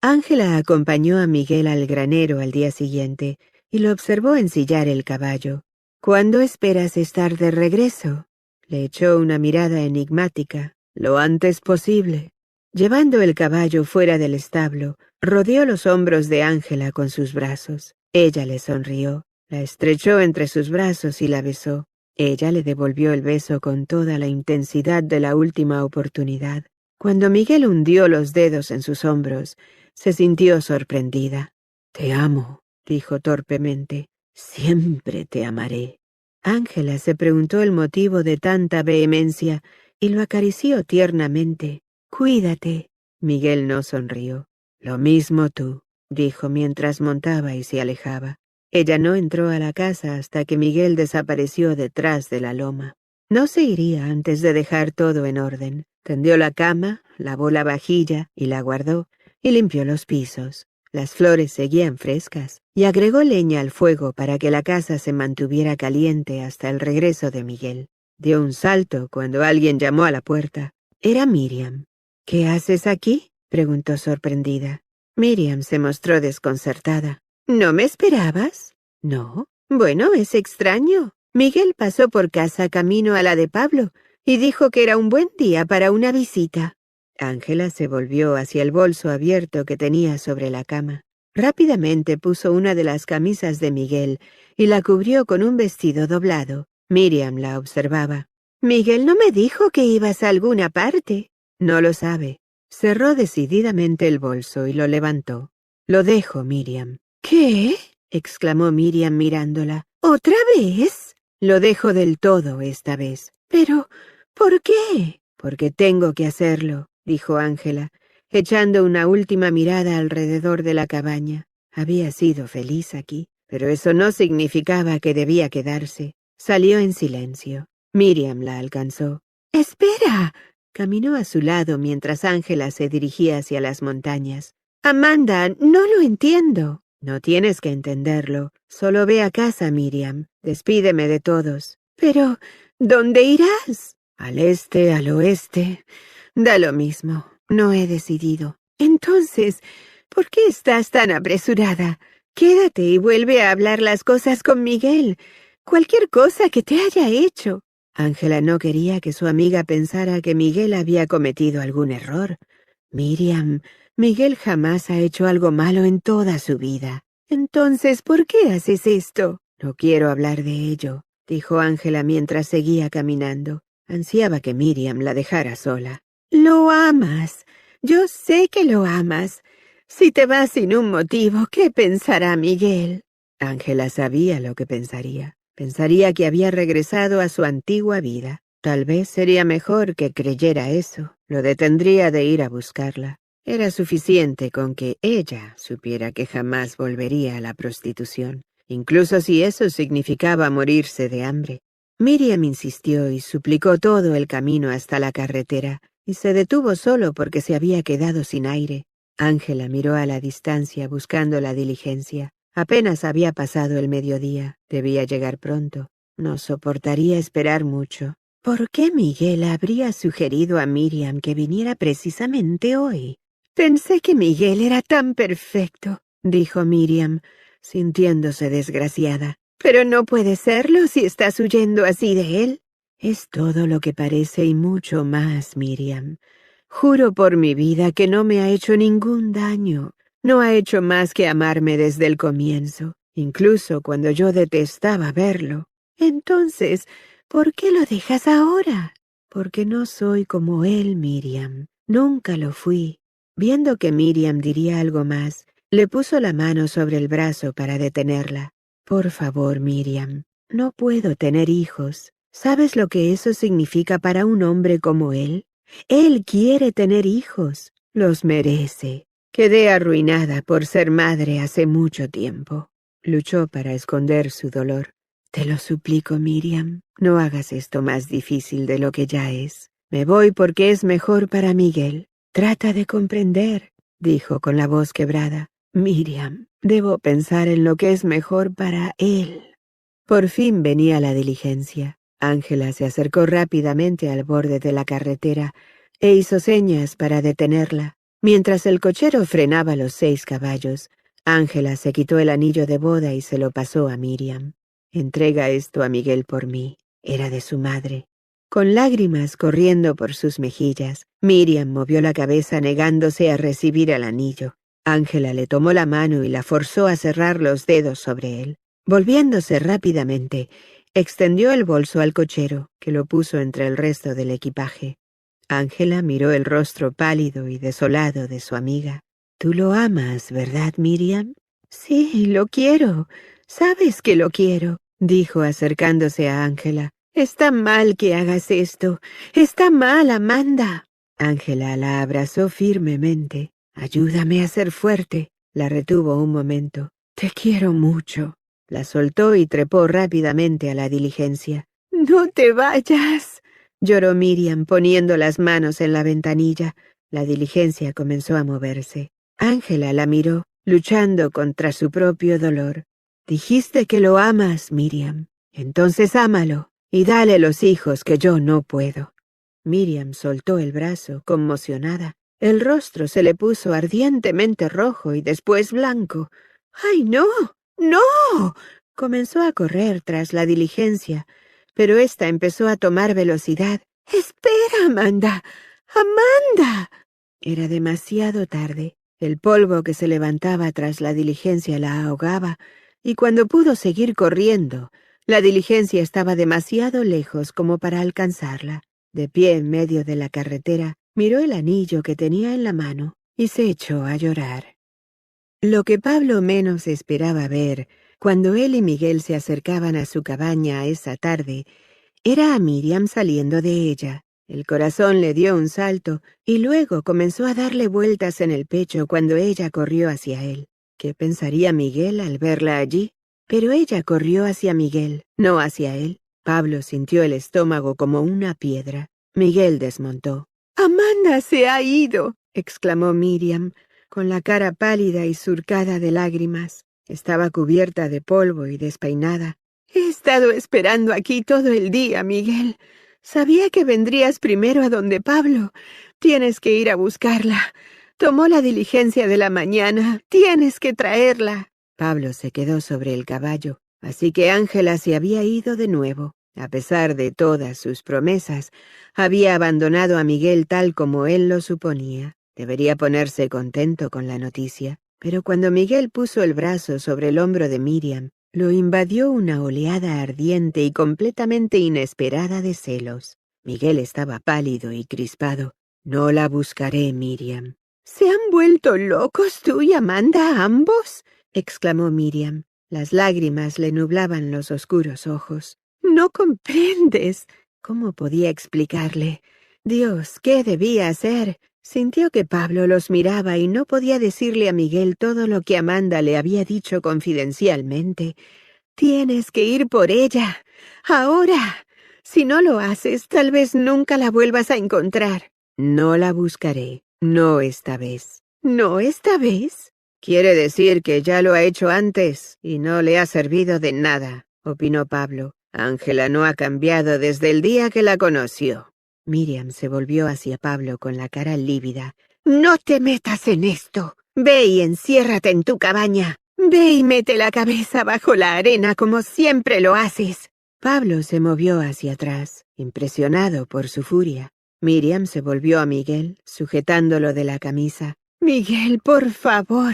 Ángela acompañó a Miguel al granero al día siguiente y lo observó ensillar el caballo. ¿Cuándo esperas estar de regreso? Le echó una mirada enigmática. Lo antes posible. Llevando el caballo fuera del establo, rodeó los hombros de Ángela con sus brazos. Ella le sonrió, la estrechó entre sus brazos y la besó. Ella le devolvió el beso con toda la intensidad de la última oportunidad. Cuando Miguel hundió los dedos en sus hombros, se sintió sorprendida. «Te amo», dijo torpemente. «Siempre te amaré». Ángela se preguntó el motivo de tanta vehemencia y lo acarició tiernamente. «Cuídate». Miguel no sonrió. «Lo mismo tú», dijo mientras montaba y se alejaba. Ella no entró a la casa hasta que Miguel desapareció detrás de la loma. No se iría antes de dejar todo en orden. Tendió la cama, lavó la vajilla y la guardó, y limpió los pisos. Las flores seguían frescas, y agregó leña al fuego para que la casa se mantuviera caliente hasta el regreso de Miguel. Dio un salto cuando alguien llamó a la puerta. Era Miriam. «¿Qué haces aquí?», preguntó sorprendida. Miriam se mostró desconcertada. «¿No me esperabas?» «No». «Bueno, es extraño. Miguel pasó por casa camino a la de Pablo y dijo que era un buen día para una visita». Ángela se volvió hacia el bolso abierto que tenía sobre la cama. Rápidamente puso una de las camisas de Miguel y la cubrió con un vestido doblado. Miriam la observaba. «Miguel no me dijo que ibas a alguna parte». «No lo sabe». Cerró decididamente el bolso y lo levantó. «Lo dejo, Miriam». «¿Qué?», exclamó Miriam mirándola. «¿Otra vez?» «Lo dejo del todo esta vez». «Pero, ¿por qué?» «Porque tengo que hacerlo», dijo Ángela, echando una última mirada alrededor de la cabaña. Había sido feliz aquí, pero eso no significaba que debía quedarse. Salió en silencio. Miriam la alcanzó. «¡Espera!». Caminó a su lado mientras Ángela se dirigía hacia las montañas. «Amanda, no lo entiendo». «No tienes que entenderlo. Solo ve a casa, Miriam. Despídeme de todos». «Pero, ¿dónde irás?» «Al este, al oeste. Da lo mismo. No he decidido». «Entonces, ¿por qué estás tan apresurada? Quédate y vuelve a hablar las cosas con Miguel. Cualquier cosa que te haya hecho». Ángela no quería que su amiga pensara que Miguel había cometido algún error. «Miriam, Miguel jamás ha hecho algo malo en toda su vida. Entonces, ¿por qué haces esto?» «No quiero hablar de ello», dijo Ángela mientras seguía caminando. Ansiaba que Miriam la dejara sola. «Lo amas. Yo sé que lo amas. Si te vas sin un motivo, ¿qué pensará Miguel?» Ángela sabía lo que pensaría. Pensaría que había regresado a su antigua vida. Tal vez sería mejor que creyera eso. Lo detendría de ir a buscarla. Era suficiente con que ella supiera que jamás volvería a la prostitución, incluso si eso significaba morirse de hambre. Miriam insistió y suplicó todo el camino hasta la carretera, y se detuvo solo porque se había quedado sin aire. Ángela miró a la distancia buscando la diligencia. Apenas había pasado el mediodía. Debía llegar pronto. No soportaría esperar mucho. ¿Por qué Miguel habría sugerido a Miriam que viniera precisamente hoy? «Pensé que Miguel era tan perfecto», dijo Miriam, sintiéndose desgraciada. «Pero no puede serlo si estás huyendo así de él». «Es todo lo que parece y mucho más, Miriam. Juro por mi vida que no me ha hecho ningún daño. No ha hecho más que amarme desde el comienzo, incluso cuando yo detestaba verlo». «Entonces, ¿por qué lo dejas ahora?» «Porque no soy como él, Miriam. Nunca lo fui. Viendo que Miriam diría algo más, le puso la mano sobre el brazo para detenerla. Por favor, Miriam, no puedo tener hijos. ¿Sabes lo que eso significa para un hombre como él? Él quiere tener hijos. Los merece. Quedé arruinada por ser madre hace mucho tiempo. Luchó para esconder su dolor. Te lo suplico, Miriam, no hagas esto más difícil de lo que ya es. Me voy porque es mejor para Miguel. Trata de comprender, dijo con la voz quebrada. Miriam, debo pensar en lo que es mejor para él. Por fin venía la diligencia. Ángela se acercó rápidamente al borde de la carretera e hizo señas para detenerla. Mientras el cochero frenaba los 6 caballos, Ángela se quitó el anillo de boda y se lo pasó a Miriam. Entrega esto a Miguel por mí. Era de su madre. Con lágrimas corriendo por sus mejillas, Miriam movió la cabeza negándose a recibir el anillo. Ángela le tomó la mano y la forzó a cerrar los dedos sobre él. Volviéndose rápidamente, extendió el bolso al cochero, que lo puso entre el resto del equipaje. Ángela miró el rostro pálido y desolado de su amiga. «Tú lo amas, ¿verdad, Miriam?» «Sí, lo quiero. Sabes que lo quiero», dijo acercándose a Ángela. «Está mal que hagas esto. Está mal, Amanda». Ángela la abrazó firmemente. «Ayúdame a ser fuerte», la retuvo un momento. «Te quiero mucho». La soltó y trepó rápidamente a la diligencia. «No te vayas», lloró Miriam poniendo las manos en la ventanilla. La diligencia comenzó a moverse. Ángela la miró, luchando contra su propio dolor. «Dijiste que lo amas, Miriam. Entonces ámalo y dale los hijos que yo no puedo». Miriam soltó el brazo, conmocionada. El rostro se le puso ardientemente rojo y después blanco. «¡Ay, no! ¡No!». Comenzó a correr tras la diligencia, pero ésta empezó a tomar velocidad. «¡Espera, Amanda! ¡Amanda!». Era demasiado tarde. El polvo que se levantaba tras la diligencia la ahogaba, y cuando pudo seguir corriendo, la diligencia estaba demasiado lejos como para alcanzarla. De pie en medio de la carretera, miró el anillo que tenía en la mano y se echó a llorar. Lo que Pablo menos esperaba ver, cuando él y Miguel se acercaban a su cabaña esa tarde, era a Miriam saliendo de ella. El corazón le dio un salto y luego comenzó a darle vueltas en el pecho cuando ella corrió hacia él. ¿Qué pensaría Miguel al verla allí? Pero ella corrió hacia Miguel, no hacia él. Pablo sintió el estómago como una piedra. Miguel desmontó. «¡Amanda se ha ido!», exclamó Miriam, con la cara pálida y surcada de lágrimas. Estaba cubierta de polvo y despeinada. «He estado esperando aquí todo el día, Miguel. Sabía que vendrías primero a donde Pablo. Tienes que ir a buscarla. Tomó la diligencia de la mañana. Tienes que traerla». Pablo se quedó sobre el caballo, así que Ángela se había ido de nuevo. A pesar de todas sus promesas, había abandonado a Miguel tal como él lo suponía. Debería ponerse contento con la noticia. Pero cuando Miguel puso el brazo sobre el hombro de Miriam, lo invadió una oleada ardiente y completamente inesperada de celos. Miguel estaba pálido y crispado. «No la buscaré, Miriam». «¿Se han vuelto locos tú y Amanda ambos?», exclamó Miriam. Las lágrimas le nublaban los oscuros ojos. «No comprendes». ¿Cómo podía explicarle? Dios, ¿qué debía hacer? Sintió que Pablo los miraba y no podía decirle a Miguel todo lo que Amanda le había dicho confidencialmente. «Tienes que ir por ella. Ahora. Si no lo haces, tal vez nunca la vuelvas a encontrar». «No la buscaré. No esta vez». «¿No esta vez?». «Quiere decir que ya lo ha hecho antes y no le ha servido de nada», opinó Pablo. «Ángela no ha cambiado desde el día que la conoció». Miriam se volvió hacia Pablo con la cara lívida. «No te metas en esto. Ve y enciérrate en tu cabaña. Ve y mete la cabeza bajo la arena como siempre lo haces». Pablo se movió hacia atrás, impresionado por su furia. Miriam se volvió a Miguel, sujetándolo de la camisa. «Miguel, por favor,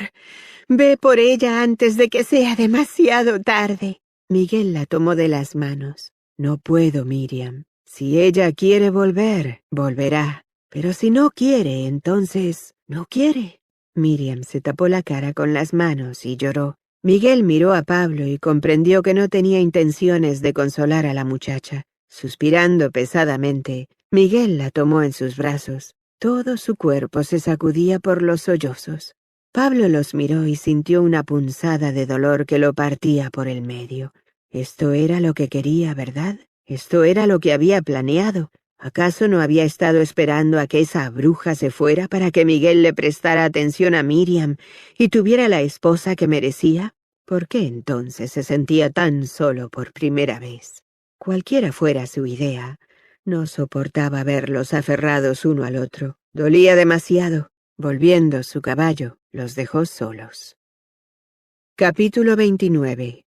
ve por ella antes de que sea demasiado tarde». Miguel la tomó de las manos. «No puedo, Miriam. Si ella quiere volver, volverá. Pero si no quiere, entonces No quiere. Miriam se tapó la cara con las manos y lloró. Miguel miró a Pablo y comprendió que no tenía intenciones de consolar a la muchacha. Suspirando pesadamente, Miguel la tomó en sus brazos. Todo su cuerpo se sacudía por los sollozos. Pablo los miró y sintió una punzada de dolor que lo partía por el medio. Esto era lo que quería, ¿verdad? Esto era lo que había planeado. ¿Acaso no había estado esperando a que esa bruja se fuera para que Miguel le prestara atención a Miriam y tuviera la esposa que merecía? ¿Por qué entonces se sentía tan solo por primera vez? Cualquiera fuera su idea, no soportaba verlos aferrados uno al otro. Dolía demasiado. Volviendo su caballo, los dejó solos. Capítulo 29.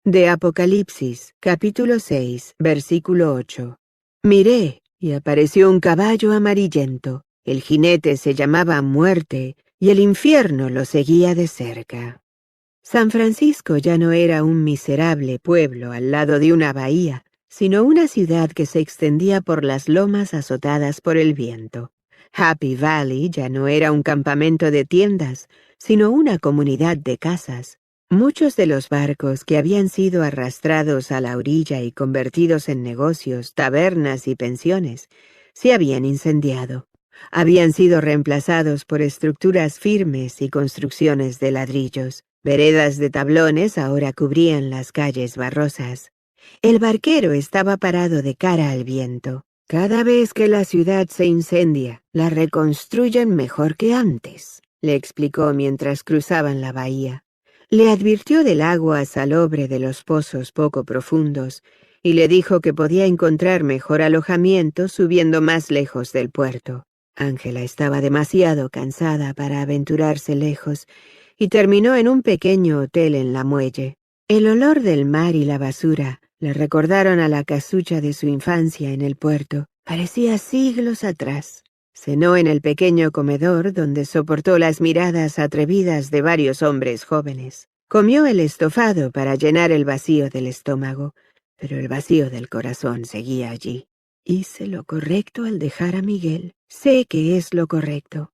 De Apocalipsis, capítulo 6, versículo 8. Miré, y apareció un caballo amarillento. El jinete se llamaba Muerte, y el infierno lo seguía de cerca. San Francisco ya no era un miserable pueblo al lado de una bahía, sino una ciudad que se extendía por las lomas azotadas por el viento. Happy Valley ya no era un campamento de tiendas, sino una comunidad de casas. Muchos de los barcos que habían sido arrastrados a la orilla y convertidos en negocios, tabernas y pensiones, se habían incendiado. Habían sido reemplazados por estructuras firmes y construcciones de ladrillos. Veredas de tablones ahora cubrían las calles barrosas. El barquero estaba parado de cara al viento. Cada vez que la ciudad se incendia, la reconstruyen mejor que antes, le explicó mientras cruzaban la bahía. Le advirtió del agua salobre de los pozos poco profundos y le dijo que podía encontrar mejor alojamiento subiendo más lejos del puerto. Ángela estaba demasiado cansada para aventurarse lejos y terminó en un pequeño hotel en la muelle. El olor del mar y la basura le recordaron a la casucha de su infancia en el puerto. Parecía siglos atrás. Cenó en el pequeño comedor donde soportó las miradas atrevidas de varios hombres jóvenes. Comió el estofado para llenar el vacío del estómago, pero el vacío del corazón seguía allí. Hice lo correcto al dejar a Miguel. Sé que es lo correcto.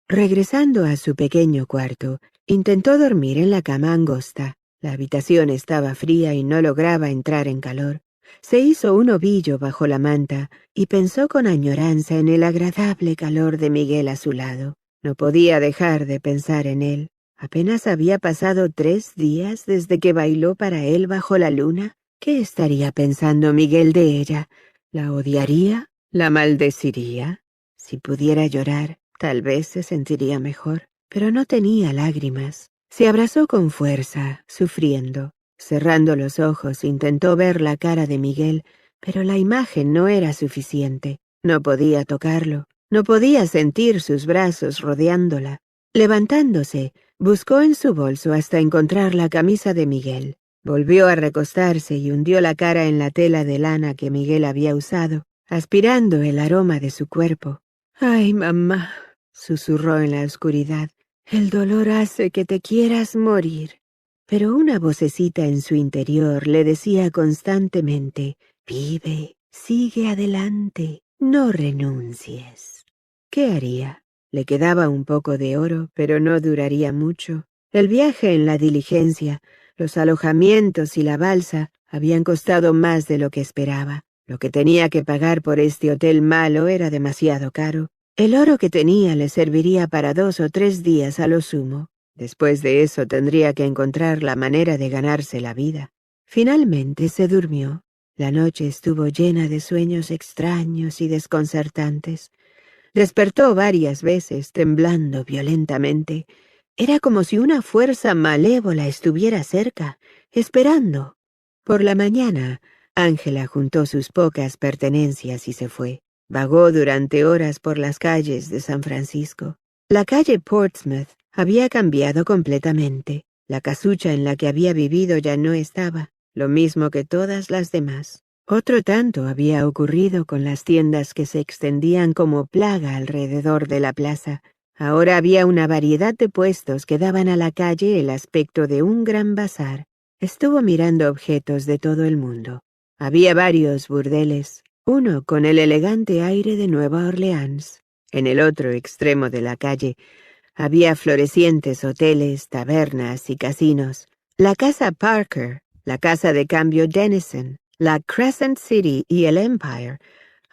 Regresando a su pequeño cuarto, intentó dormir en la cama angosta. La habitación estaba fría y no lograba entrar en calor. Se hizo un ovillo bajo la manta y pensó con añoranza en el agradable calor de Miguel a su lado. No podía dejar de pensar en él. Apenas había pasado 3 días desde que bailó para él bajo la luna. ¿Qué estaría pensando Miguel de ella? ¿La odiaría? ¿La maldeciría? Si pudiera llorar, tal vez se sentiría mejor, pero no tenía lágrimas. Se abrazó con fuerza, sufriendo. Cerrando los ojos, intentó ver la cara de Miguel, pero la imagen no era suficiente. No podía tocarlo, no podía sentir sus brazos rodeándola. Levantándose, buscó en su bolso hasta encontrar la camisa de Miguel. Volvió a recostarse y hundió la cara en la tela de lana que Miguel había usado, aspirando el aroma de su cuerpo. «Ay, mamá», susurró en la oscuridad. «El dolor hace que te quieras morir». Pero una vocecita en su interior le decía constantemente: «Vive, sigue adelante, no renuncies». ¿Qué haría? Le quedaba un poco de oro, pero no duraría mucho. El viaje en la diligencia, los alojamientos y la balsa habían costado más de lo que esperaba. Lo que tenía que pagar por este hotel malo era demasiado caro. El oro que tenía le serviría para 2 o 3 días a lo sumo. Después de eso tendría que encontrar la manera de ganarse la vida. Finalmente se durmió. La noche estuvo llena de sueños extraños y desconcertantes. Despertó varias veces, temblando violentamente. Era como si una fuerza malévola estuviera cerca, esperando. Por la mañana, Ángela juntó sus pocas pertenencias y se fue. Vagó durante horas por las calles de San Francisco. La calle Portsmouth había cambiado completamente. La casucha en la que había vivido ya no estaba, lo mismo que todas las demás. Otro tanto había ocurrido con las tiendas que se extendían como plaga alrededor de la plaza. Ahora había una variedad de puestos que daban a la calle el aspecto de un gran bazar. Estuvo mirando objetos de todo el mundo. Había varios burdeles, uno con el elegante aire de Nueva Orleans. En el otro extremo de la calle había florecientes hoteles, tabernas y casinos. La casa Parker, la casa de cambio Dennison, la Crescent City y el Empire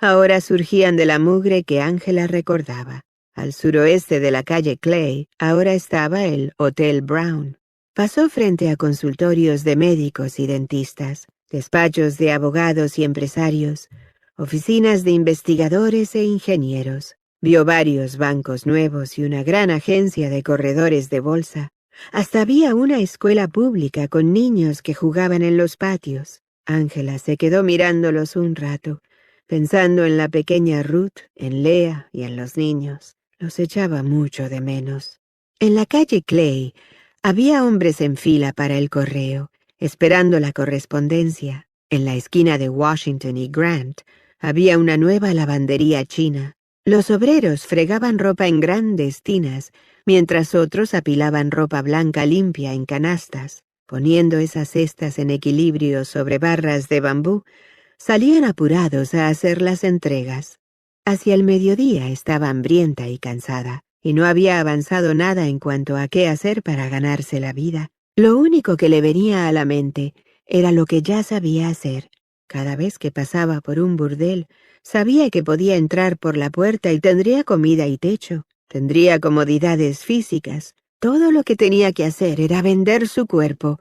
ahora surgían de la mugre que Angela recordaba. Al suroeste de la calle Clay ahora estaba el Hotel Brown. Pasó frente a consultorios de médicos y dentistas, despachos de abogados y empresarios, oficinas de investigadores e ingenieros. Vio varios bancos nuevos y una gran agencia de corredores de bolsa. Hasta había una escuela pública con niños que jugaban en los patios. Angela se quedó mirándolos un rato, pensando en la pequeña Ruth, en Lea y en los niños. Los echaba mucho de menos. En la calle Clay había hombres en fila para el correo, esperando la correspondencia. En la esquina de Washington y Grant había una nueva lavandería china. Los obreros fregaban ropa en grandes tinas, mientras otros apilaban ropa blanca limpia en canastas. Poniendo esas cestas en equilibrio sobre barras de bambú, salían apurados a hacer las entregas. Hacia el mediodía estaba hambrienta y cansada, y no había avanzado nada en cuanto a qué hacer para ganarse la vida. Lo único que le venía a la mente era lo que ya sabía hacer. Cada vez que pasaba por un burdel, sabía que podía entrar por la puerta y tendría comida y techo, tendría comodidades físicas. Todo lo que tenía que hacer era vender su cuerpo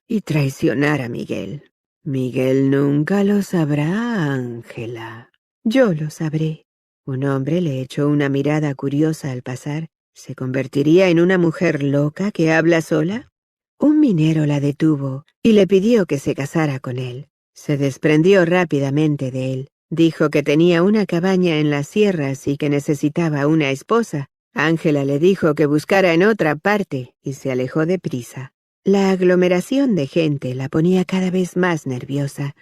y traicionar a Miguel. Miguel nunca lo sabrá, Ángela. Yo lo sabré. Un hombre le echó una mirada curiosa al pasar. ¿Se convertiría en una mujer loca que habla sola? Un minero la detuvo y le pidió que se casara con él. Se desprendió rápidamente de él. Dijo que tenía una cabaña en las sierras y que necesitaba una esposa. Ángela le dijo que buscara en otra parte y se alejó deprisa. La aglomeración de gente la ponía cada vez más nerviosa.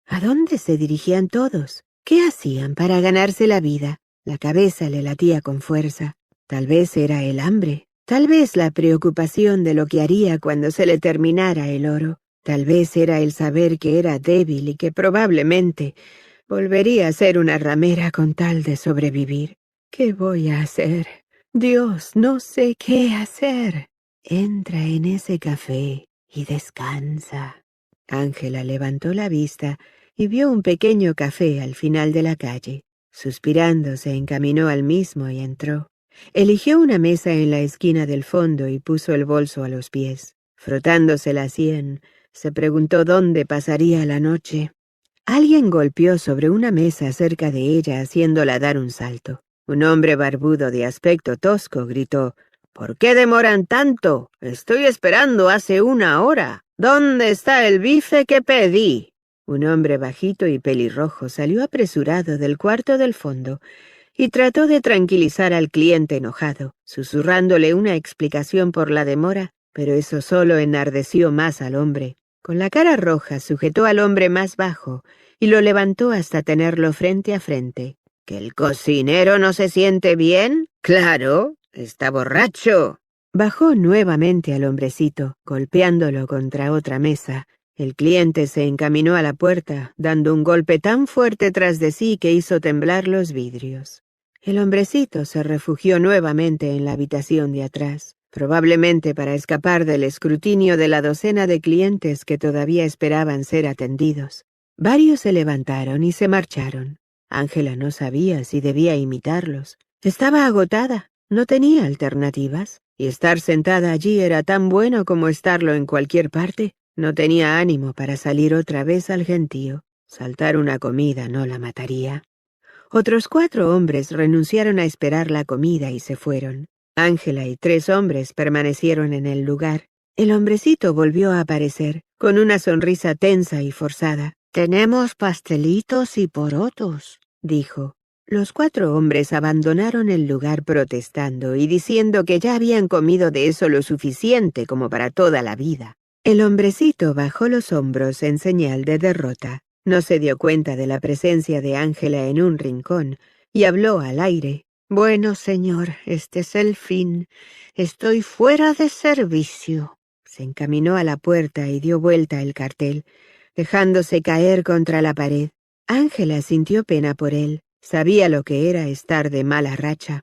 ¿A dónde se dirigían todos? ¿Qué hacían para ganarse la vida? La cabeza le latía con fuerza. Tal vez era el hambre. Tal vez la preocupación de lo que haría cuando se le terminara el oro. Tal vez era el saber que era débil y que probablemente volvería a ser una ramera con tal de sobrevivir. ¿Qué voy a hacer? Dios, no sé qué hacer. Entra en ese café y descansa. Ángela levantó la vista y vio un pequeño café al final de la calle. Suspirando, se encaminó al mismo y entró. Eligió una mesa en la esquina del fondo y puso el bolso a los pies. Frotándose la sien, se preguntó dónde pasaría la noche. Alguien golpeó sobre una mesa cerca de ella, haciéndola dar un salto. Un hombre barbudo de aspecto tosco gritó: «¿Por qué demoran tanto? Estoy esperando hace 1 hora. ¿Dónde está el bife que pedí?» Un hombre bajito y pelirrojo salió apresurado del cuarto del fondo y trató de tranquilizar al cliente enojado, susurrándole una explicación por la demora, pero eso solo enardeció más al hombre. Con la cara roja sujetó al hombre más bajo y lo levantó hasta tenerlo frente a frente. ¿Que el cocinero no se siente bien? ¡Claro! ¡Está borracho! Bajó nuevamente al hombrecito, golpeándolo contra otra mesa. El cliente se encaminó a la puerta, dando un golpe tan fuerte tras de sí que hizo temblar los vidrios. El hombrecito se refugió nuevamente en la habitación de atrás, probablemente para escapar del escrutinio de la docena de clientes que todavía esperaban ser atendidos. Varios se levantaron y se marcharon. Ángela no sabía si debía imitarlos. Estaba agotada, no tenía alternativas, y estar sentada allí era tan bueno como estarlo en cualquier parte. No tenía ánimo para salir otra vez al gentío. Saltar una comida no la mataría. Otros 4 hombres renunciaron a esperar la comida y se fueron. Ángela y 3 hombres permanecieron en el lugar. El hombrecito volvió a aparecer, con una sonrisa tensa y forzada. «Tenemos pastelitos y porotos», dijo. Los 4 hombres abandonaron el lugar protestando y diciendo que ya habían comido de eso lo suficiente como para toda la vida. El hombrecito bajó los hombros en señal de derrota. No se dio cuenta de la presencia de Ángela en un rincón y habló al aire. «Bueno, señor, este es el fin. Estoy fuera de servicio». Se encaminó a la puerta y dio vuelta el cartel, dejándose caer contra la pared. Ángela sintió pena por él. Sabía lo que era estar de mala racha.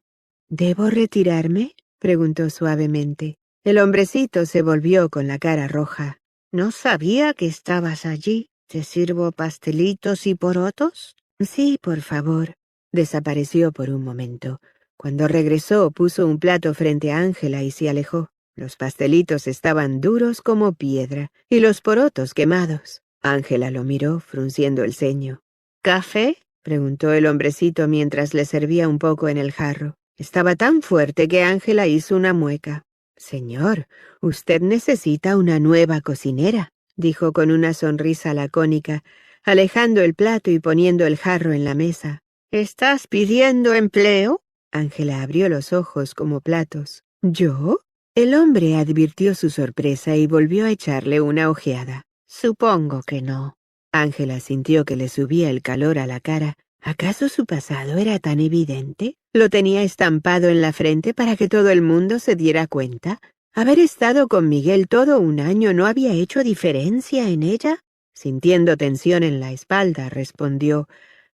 —¿Debo retirarme? —preguntó suavemente. El hombrecito se volvió con la cara roja. —No sabía que estabas allí. ¿Te sirvo pastelitos y porotos? —Sí, por favor. Desapareció por un momento. Cuando regresó, puso un plato frente a Ángela y se alejó. Los pastelitos estaban duros como piedra y los porotos quemados. Ángela lo miró, frunciendo el ceño. —¿Café? —preguntó el hombrecito mientras le servía un poco en el jarro. Estaba tan fuerte que Ángela hizo una mueca. —Señor, usted necesita una nueva cocinera —dijo con una sonrisa lacónica, alejando el plato y poniendo el jarro en la mesa. —¿Estás pidiendo empleo? Ángela abrió los ojos como platos. —¿Yo? El hombre advirtió su sorpresa y volvió a echarle una ojeada. —Supongo que no. Ángela sintió que le subía el calor a la cara. ¿Acaso su pasado era tan evidente? ¿Lo tenía estampado en la frente para que todo el mundo se diera cuenta? ¿Haber estado con Miguel todo un año no había hecho diferencia en ella? Sintiendo tensión en la espalda, respondió: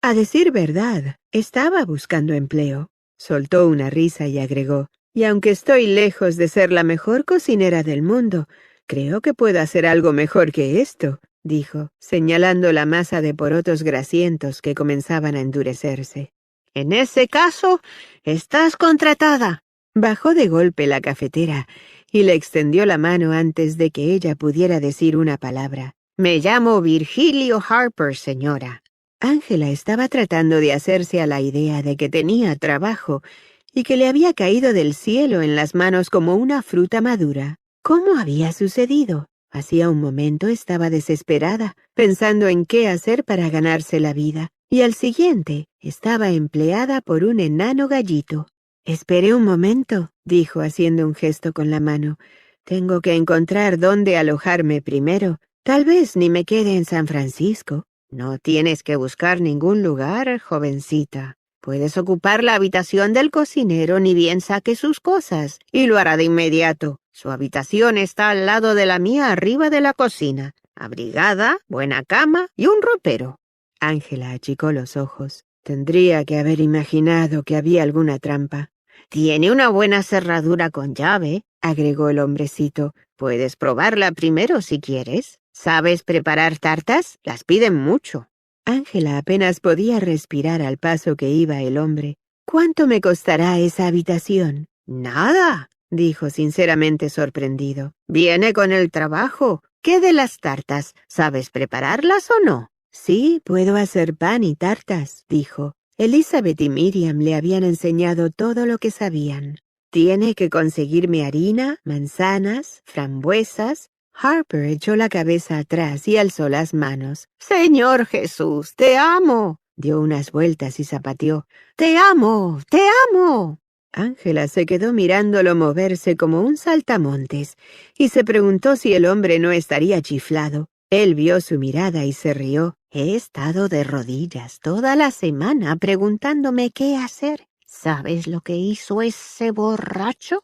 —A decir verdad, estaba buscando empleo. Soltó una risa y agregó: —Y aunque estoy lejos de ser la mejor cocinera del mundo, creo que puedo hacer algo mejor que esto —dijo, señalando la masa de porotos grasientos que comenzaban a endurecerse. —En ese caso, estás contratada. Bajó de golpe la cafetera y le extendió la mano antes de que ella pudiera decir una palabra. —Me llamo Virgilio Harper, señora. Ángela estaba tratando de hacerse a la idea de que tenía trabajo y que le había caído del cielo en las manos como una fruta madura. ¿Cómo había sucedido? Hacía un momento estaba desesperada, pensando en qué hacer para ganarse la vida, y al siguiente estaba empleada por un enano gallito. —Espere un momento —dijo haciendo un gesto con la mano—. Tengo que encontrar dónde alojarme primero. Tal vez ni me quede en San Francisco. —No tienes que buscar ningún lugar, jovencita. Puedes ocupar la habitación del cocinero ni bien saque sus cosas, y lo hará de inmediato. Su habitación está al lado de la mía arriba de la cocina. Abrigada, buena cama y un ropero. Ángela achicó los ojos. Tendría que haber imaginado que había alguna trampa. —Tiene una buena cerradura con llave —agregó el hombrecito—. Puedes probarla primero si quieres. ¿Sabes preparar tartas? Las piden mucho. Ángela apenas podía respirar al paso que iba el hombre. —¿Cuánto me costará esa habitación? —Nada —dijo sinceramente sorprendido—. Viene con el trabajo. ¿Qué de las tartas? ¿Sabes prepararlas o no? —Sí, puedo hacer pan y tartas —dijo. Elizabeth y Miriam le habían enseñado todo lo que sabían. —Tiene que conseguirme harina, manzanas, frambuesas. Harper echó la cabeza atrás y alzó las manos. —¡Señor Jesús, te amo! Dio unas vueltas y zapateó. —¡Te amo! ¡Te amo! Ángela se quedó mirándolo moverse como un saltamontes y se preguntó si el hombre no estaría chiflado. Él vio su mirada y se rió. —He estado de rodillas toda la semana preguntándome qué hacer. ¿Sabes lo que hizo ese borracho?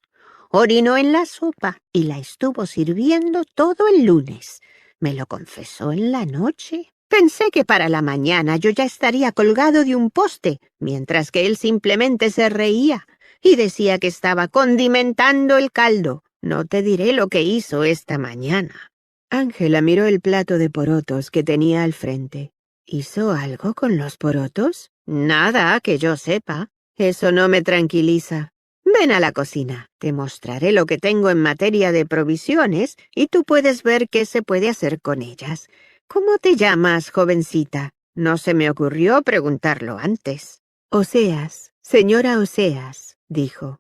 Orinó en la sopa y la estuvo sirviendo todo el lunes. Me lo confesó en la noche. Pensé que para la mañana yo ya estaría colgado de un poste, mientras que él simplemente se reía y decía que estaba condimentando el caldo. No te diré lo que hizo esta mañana. Ángela miró el plato de porotos que tenía al frente. ¿Hizo algo con los porotos? Nada, que yo sepa. Eso no me tranquiliza. Ven a la cocina. Te mostraré lo que tengo en materia de provisiones y tú puedes ver qué se puede hacer con ellas. ¿Cómo te llamas, jovencita? No se me ocurrió preguntarlo antes. Oseas, señora Oseas, dijo.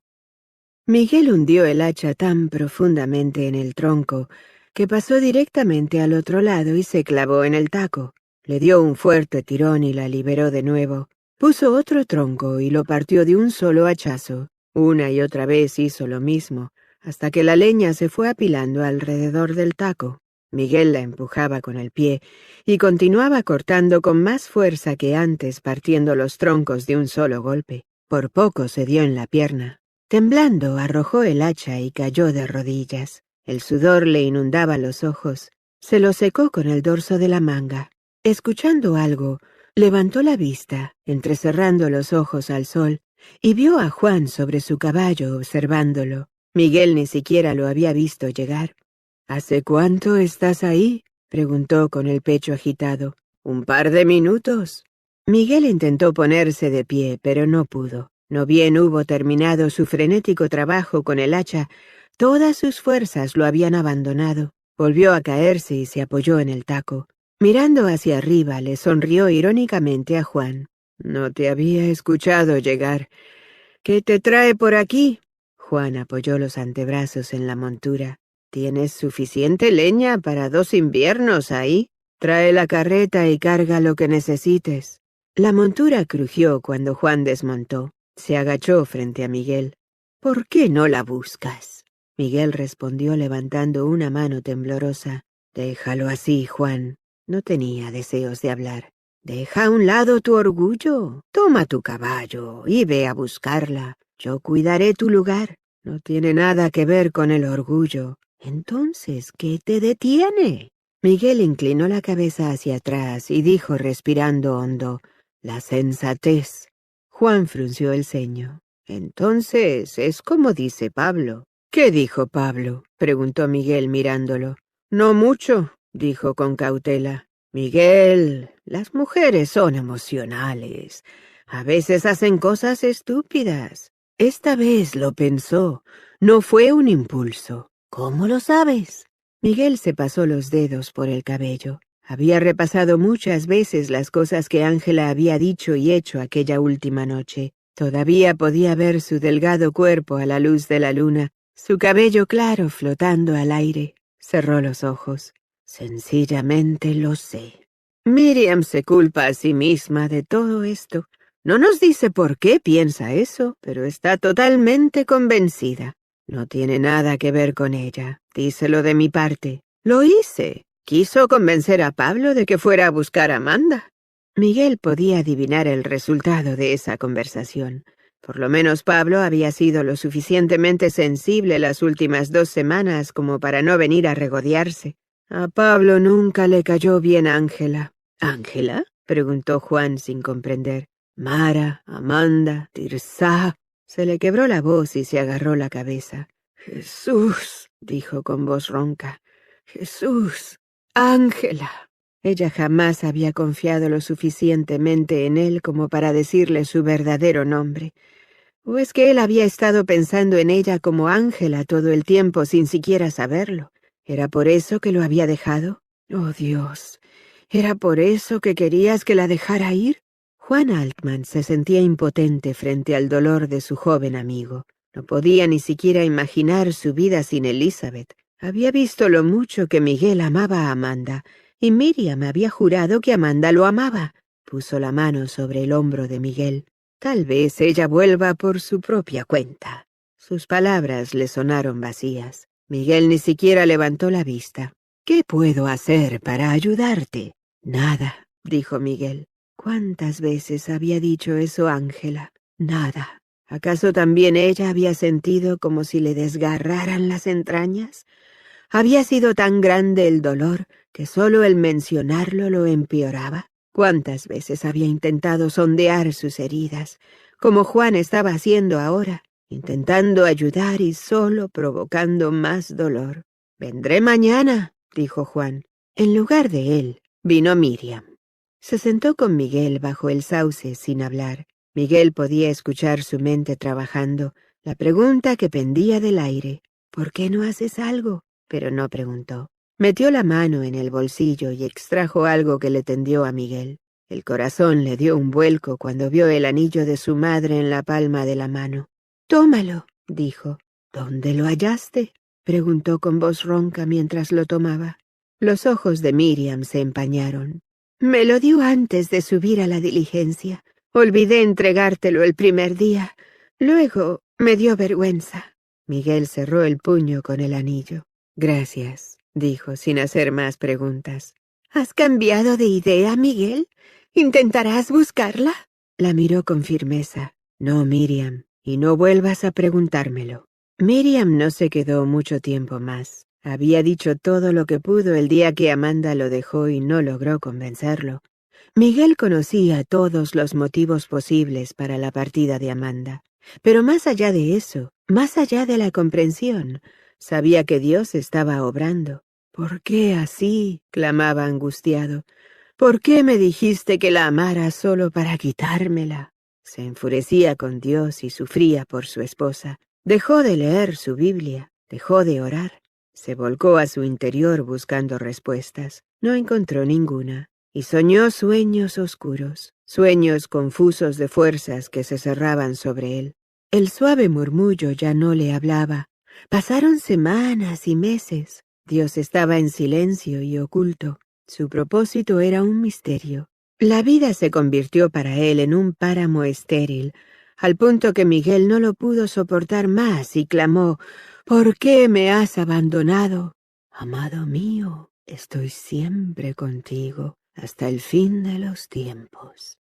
Miguel hundió el hacha tan profundamente en el tronco que pasó directamente al otro lado y se clavó en el taco. Le dio un fuerte tirón y la liberó de nuevo. Puso otro tronco y lo partió de un solo hachazo. Una y otra vez hizo lo mismo, hasta que la leña se fue apilando alrededor del taco. Miguel la empujaba con el pie y continuaba cortando con más fuerza que antes, partiendo los troncos de un solo golpe. Por poco se dio en la pierna. Temblando, arrojó el hacha y cayó de rodillas. El sudor le inundaba los ojos. Se lo secó con el dorso de la manga. Escuchando algo, Levantó la vista, entrecerrando los ojos al sol, y vio a Juan sobre su caballo observándolo. Miguel ni siquiera lo había visto llegar. —¿Hace cuánto estás ahí? —preguntó con el pecho agitado. —¿Un par de minutos? Miguel intentó ponerse de pie, pero no pudo. No bien hubo terminado su frenético trabajo con el hacha, todas sus fuerzas lo habían abandonado. Volvió a caerse y se apoyó en el taco. Mirando hacia arriba, le sonrió irónicamente a Juan. —No te había escuchado llegar. ¿Qué te trae por aquí? Juan apoyó los antebrazos en la montura. —¿Tienes suficiente leña para 2 inviernos ahí? Trae la carreta y carga lo que necesites. La montura crujió cuando Juan desmontó. Se agachó frente a Miguel. —¿Por qué no la buscas? Miguel respondió levantando una mano temblorosa. —Déjalo así, Juan. No tenía deseos de hablar. —Deja a un lado tu orgullo. Toma tu caballo y ve a buscarla. Yo cuidaré tu lugar. No tiene nada que ver con el orgullo. Entonces, ¿qué te detiene? Miguel inclinó la cabeza hacia atrás y dijo respirando hondo: —La sensatez. Juan frunció el ceño. —Entonces, es como dice Pablo. —¿Qué dijo Pablo? —preguntó Miguel mirándolo. —No mucho —dijo con cautela. —Miguel, las mujeres son emocionales. A veces hacen cosas estúpidas. Esta vez lo pensó. No fue un impulso. —¿Cómo lo sabes? Miguel se pasó los dedos por el cabello. Había repasado muchas veces las cosas que Ángela había dicho y hecho aquella última noche. Todavía podía ver su delgado cuerpo a la luz de la luna, su cabello claro flotando al aire. Cerró los ojos. —Sencillamente lo sé. Miriam se culpa a sí misma de todo esto. No nos dice por qué piensa eso, pero está totalmente convencida. No tiene nada que ver con ella. Díselo de mi parte. Lo hice. Quiso convencer a Pablo de que fuera a buscar a Amanda. Miguel podía adivinar el resultado de esa conversación. Por lo menos Pablo había sido lo suficientemente sensible las últimas 2 semanas como para no venir a regodearse. A Pablo nunca le cayó bien Ángela. —¿Ángela? —preguntó Juan sin comprender. —Mara, Amanda, Tirsa. Se le quebró la voz y se agarró la cabeza. —Jesús —dijo con voz ronca—, Jesús, Ángela. Ella jamás había confiado lo suficientemente en él como para decirle su verdadero nombre. ¿O es que él había estado pensando en ella como Ángela todo el tiempo sin siquiera saberlo? ¿Era por eso que lo había dejado? Oh, Dios, ¿era por eso que querías que la dejara ir? Juan Altman se sentía impotente frente al dolor de su joven amigo. No podía ni siquiera imaginar su vida sin Elizabeth. Había visto lo mucho que Miguel amaba a Amanda, y Miriam había jurado que Amanda lo amaba. Puso la mano sobre el hombro de Miguel. Tal vez ella vuelva por su propia cuenta. Sus palabras le sonaron vacías. Miguel ni siquiera levantó la vista. —¿Qué puedo hacer para ayudarte? —Nada —dijo Miguel. ¿Cuántas veces había dicho eso Ángela? Nada. ¿Acaso también ella había sentido como si le desgarraran las entrañas? ¿Había sido tan grande el dolor que solo el mencionarlo lo empeoraba? ¿Cuántas veces había intentado sondear sus heridas, como Juan estaba haciendo ahora, intentando ayudar y solo provocando más dolor? —Vendré mañana —dijo Juan. En lugar de él, vino Miriam. Se sentó con Miguel bajo el sauce sin hablar. Miguel podía escuchar su mente trabajando, la pregunta que pendía del aire. —¿Por qué no haces algo? Pero no preguntó. Metió la mano en el bolsillo y extrajo algo que le tendió a Miguel. El corazón le dio un vuelco cuando vio el anillo de su madre en la palma de la mano. —Tómalo —dijo. —¿Dónde lo hallaste? —preguntó con voz ronca mientras lo tomaba. Los ojos de Miriam se empañaron. —Me lo dio antes de subir a la diligencia. Olvidé entregártelo el primer día. Luego me dio vergüenza. Miguel cerró el puño con el anillo. —Gracias —dijo sin hacer más preguntas. —¿Has cambiado de idea, Miguel? ¿Intentarás buscarla? La miró con firmeza. —No, Miriam, y no vuelvas a preguntármelo. Miriam no se quedó mucho tiempo más. Había dicho todo lo que pudo el día que Amanda lo dejó y no logró convencerlo. Miguel conocía todos los motivos posibles para la partida de Amanda, pero más allá de eso, más allá de la comprensión, sabía que Dios estaba obrando. ¿Por qué así?, clamaba angustiado. ¿Por qué me dijiste que la amara solo para quitármela? Se enfurecía con Dios y sufría por su esposa. Dejó de leer su Biblia, dejó de orar. Se volcó a su interior buscando respuestas. No encontró ninguna, y soñó sueños oscuros, sueños confusos de fuerzas que se cerraban sobre él. El suave murmullo ya no le hablaba. Pasaron semanas y meses. Dios estaba en silencio y oculto. Su propósito era un misterio. La vida se convirtió para él en un páramo estéril, al punto que Miguel no lo pudo soportar más y clamó: «¿Por qué me has abandonado? Amado mío, estoy siempre contigo, hasta el fin de los tiempos».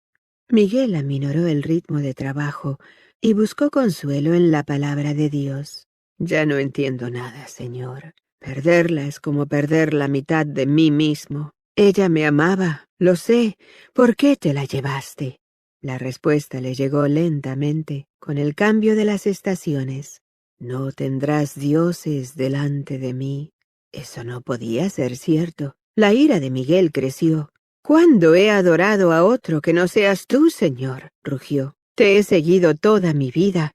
Miguel aminoró el ritmo de trabajo y buscó consuelo en la palabra de Dios. «Ya no entiendo nada, Señor. Perderla es como perder la mitad de mí mismo. Ella me amaba, lo sé. ¿Por qué te la llevaste?». La respuesta le llegó lentamente, con el cambio de las estaciones. «No tendrás dioses delante de mí». Eso no podía ser cierto. La ira de Miguel creció. «¿Cuándo he adorado a otro que no seas tú, Señor?», rugió. «Te he seguido toda mi vida.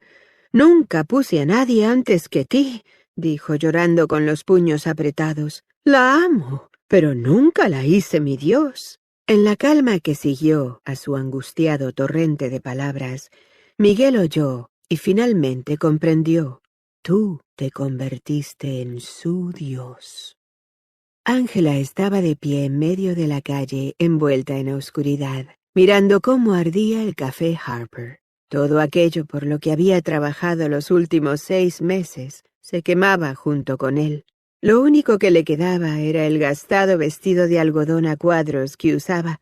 Nunca puse a nadie antes que ti», dijo llorando con los puños apretados. «La amo, pero nunca la hice mi Dios». En la calma que siguió a su angustiado torrente de palabras, Miguel oyó y finalmente comprendió. Tú te convertiste en su Dios. Ángela estaba de pie en medio de la calle, envuelta en oscuridad, mirando cómo ardía el café Harper. Todo aquello por lo que había trabajado los últimos 6 meses se quemaba junto con él. Lo único que le quedaba era el gastado vestido de algodón a cuadros que usaba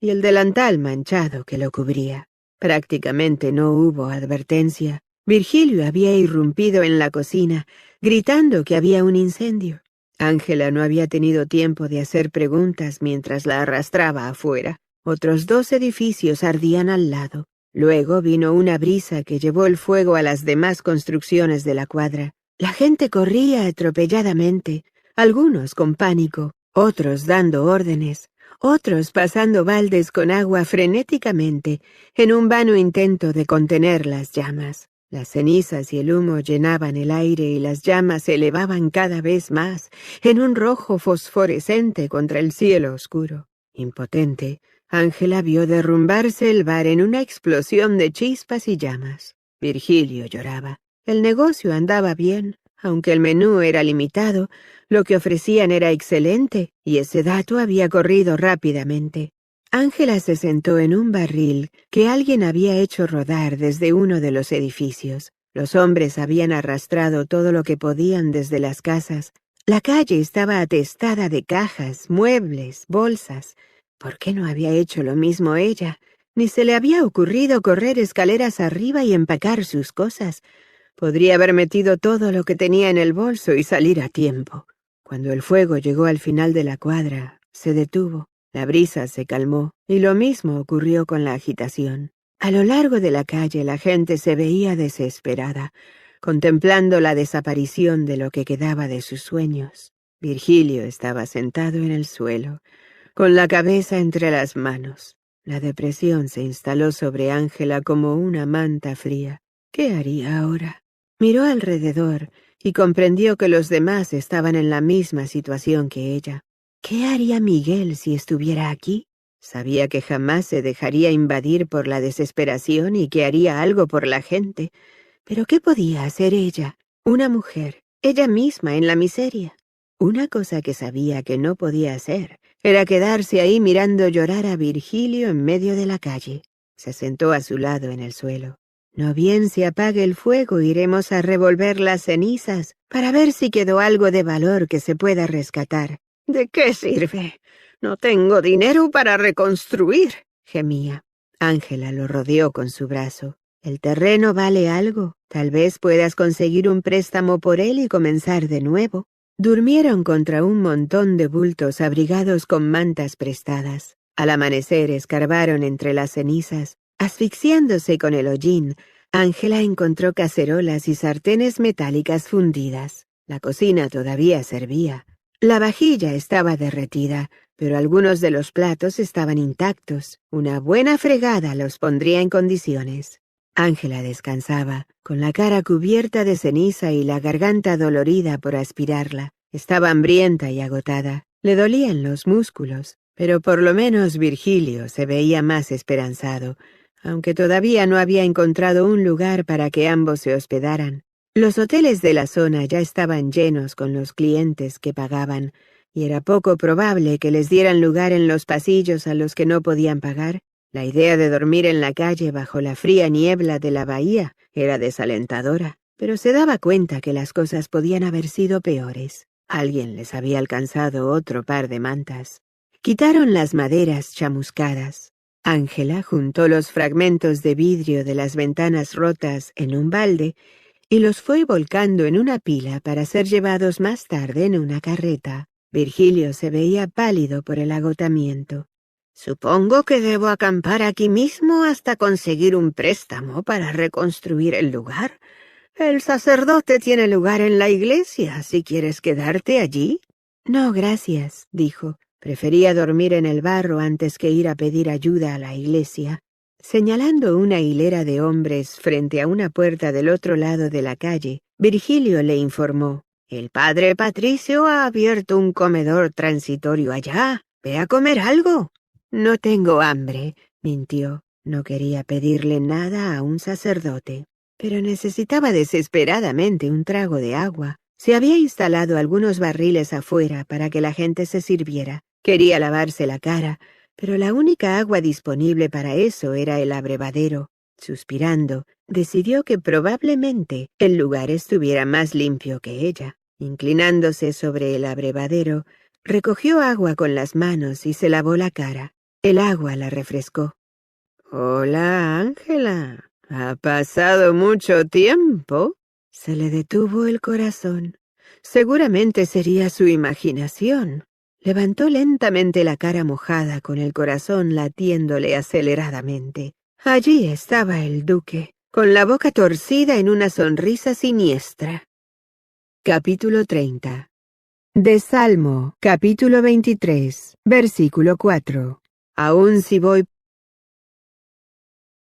y el delantal manchado que lo cubría. Prácticamente no hubo advertencia. Virgilio había irrumpido en la cocina, gritando que había un incendio. Ángela no había tenido tiempo de hacer preguntas mientras la arrastraba afuera. Otros 2 edificios ardían al lado. Luego vino una brisa que llevó el fuego a las demás construcciones de la cuadra. La gente corría atropelladamente, algunos con pánico, otros dando órdenes, otros pasando baldes con agua frenéticamente, en un vano intento de contener las llamas. Las cenizas y el humo llenaban el aire y las llamas se elevaban cada vez más, en un rojo fosforescente contra el cielo oscuro. Impotente, Ángela vio derrumbarse el bar en una explosión de chispas y llamas. Virgilio lloraba. El negocio andaba bien, aunque el menú era limitado, lo que ofrecían era excelente, y ese dato había corrido rápidamente. Ángela se sentó en un barril que alguien había hecho rodar desde uno de los edificios. Los hombres habían arrastrado todo lo que podían desde las casas. La calle estaba atestada de cajas, muebles, bolsas. ¿Por qué no había hecho lo mismo ella? Ni se le había ocurrido correr escaleras arriba y empacar sus cosas. Podría haber metido todo lo que tenía en el bolso y salir a tiempo. Cuando el fuego llegó al final de la cuadra, se detuvo. La brisa se calmó, y lo mismo ocurrió con la agitación. A lo largo de la calle la gente se veía desesperada, contemplando la desaparición de lo que quedaba de sus sueños. Virgilio estaba sentado en el suelo, con la cabeza entre las manos. La depresión se instaló sobre Ángela como una manta fría. ¿Qué haría ahora? Miró alrededor y comprendió que los demás estaban en la misma situación que ella. ¿Qué haría Miguel si estuviera aquí? Sabía que jamás se dejaría invadir por la desesperación y que haría algo por la gente. ¿Pero qué podía hacer ella, una mujer, ella misma en la miseria? Una cosa que sabía que no podía hacer era quedarse ahí mirando llorar a Virgilio en medio de la calle. Se sentó a su lado en el suelo. No bien se apague el fuego, iremos a revolver las cenizas para ver si quedó algo de valor que se pueda rescatar. «¿De qué sirve? No tengo dinero para reconstruir», gemía. Ángela lo rodeó con su brazo. «El terreno vale algo. Tal vez puedas conseguir un préstamo por él y comenzar de nuevo». Durmieron contra un montón de bultos abrigados con mantas prestadas. Al amanecer escarbaron entre las cenizas. Asfixiándose con el hollín, Ángela encontró cacerolas y sartenes metálicas fundidas. La cocina todavía servía. La vajilla estaba derretida, pero algunos de los platos estaban intactos. Una buena fregada los pondría en condiciones. Ángela descansaba, con la cara cubierta de ceniza y la garganta dolorida por aspirarla. Estaba hambrienta y agotada. Le dolían los músculos, pero por lo menos Virgilio se veía más esperanzado, aunque todavía no había encontrado un lugar para que ambos se hospedaran. Los hoteles de la zona ya estaban llenos con los clientes que pagaban, y era poco probable que les dieran lugar en los pasillos a los que no podían pagar. La idea de dormir en la calle bajo la fría niebla de la bahía era desalentadora, pero se daba cuenta que las cosas podían haber sido peores. Alguien les había alcanzado otro par de mantas. Quitaron las maderas chamuscadas. Ángela juntó los fragmentos de vidrio de las ventanas rotas en un balde y los fue volcando en una pila para ser llevados más tarde en una carreta. Virgilio se veía pálido por el agotamiento. «Supongo que debo acampar aquí mismo hasta conseguir un préstamo para reconstruir el lugar. El sacerdote tiene lugar en la iglesia, si quieres quedarte allí». «No, gracias», dijo. Prefería dormir en el barro antes que ir a pedir ayuda a la iglesia. Señalando una hilera de hombres frente a una puerta del otro lado de la calle, Virgilio le informó: «El padre Patricio ha abierto un comedor transitorio allá. Ve a comer algo». «No tengo hambre», mintió. No quería pedirle nada a un sacerdote, pero necesitaba desesperadamente un trago de agua. Se había instalado algunos barriles afuera para que la gente se sirviera. Quería lavarse la cara, pero la única agua disponible para eso era el abrevadero. Suspirando, decidió que probablemente el lugar estuviera más limpio que ella. Inclinándose sobre el abrevadero, recogió agua con las manos y se lavó la cara. El agua la refrescó. «Hola, Ángela. ¿Ha pasado mucho tiempo?» Se le detuvo el corazón. Seguramente sería su imaginación. Levantó lentamente la cara mojada con el corazón latiéndole aceleradamente. Allí estaba el duque, con la boca torcida en una sonrisa siniestra. Capítulo 30. De Salmo, capítulo 23, versículo 4. Aun si voy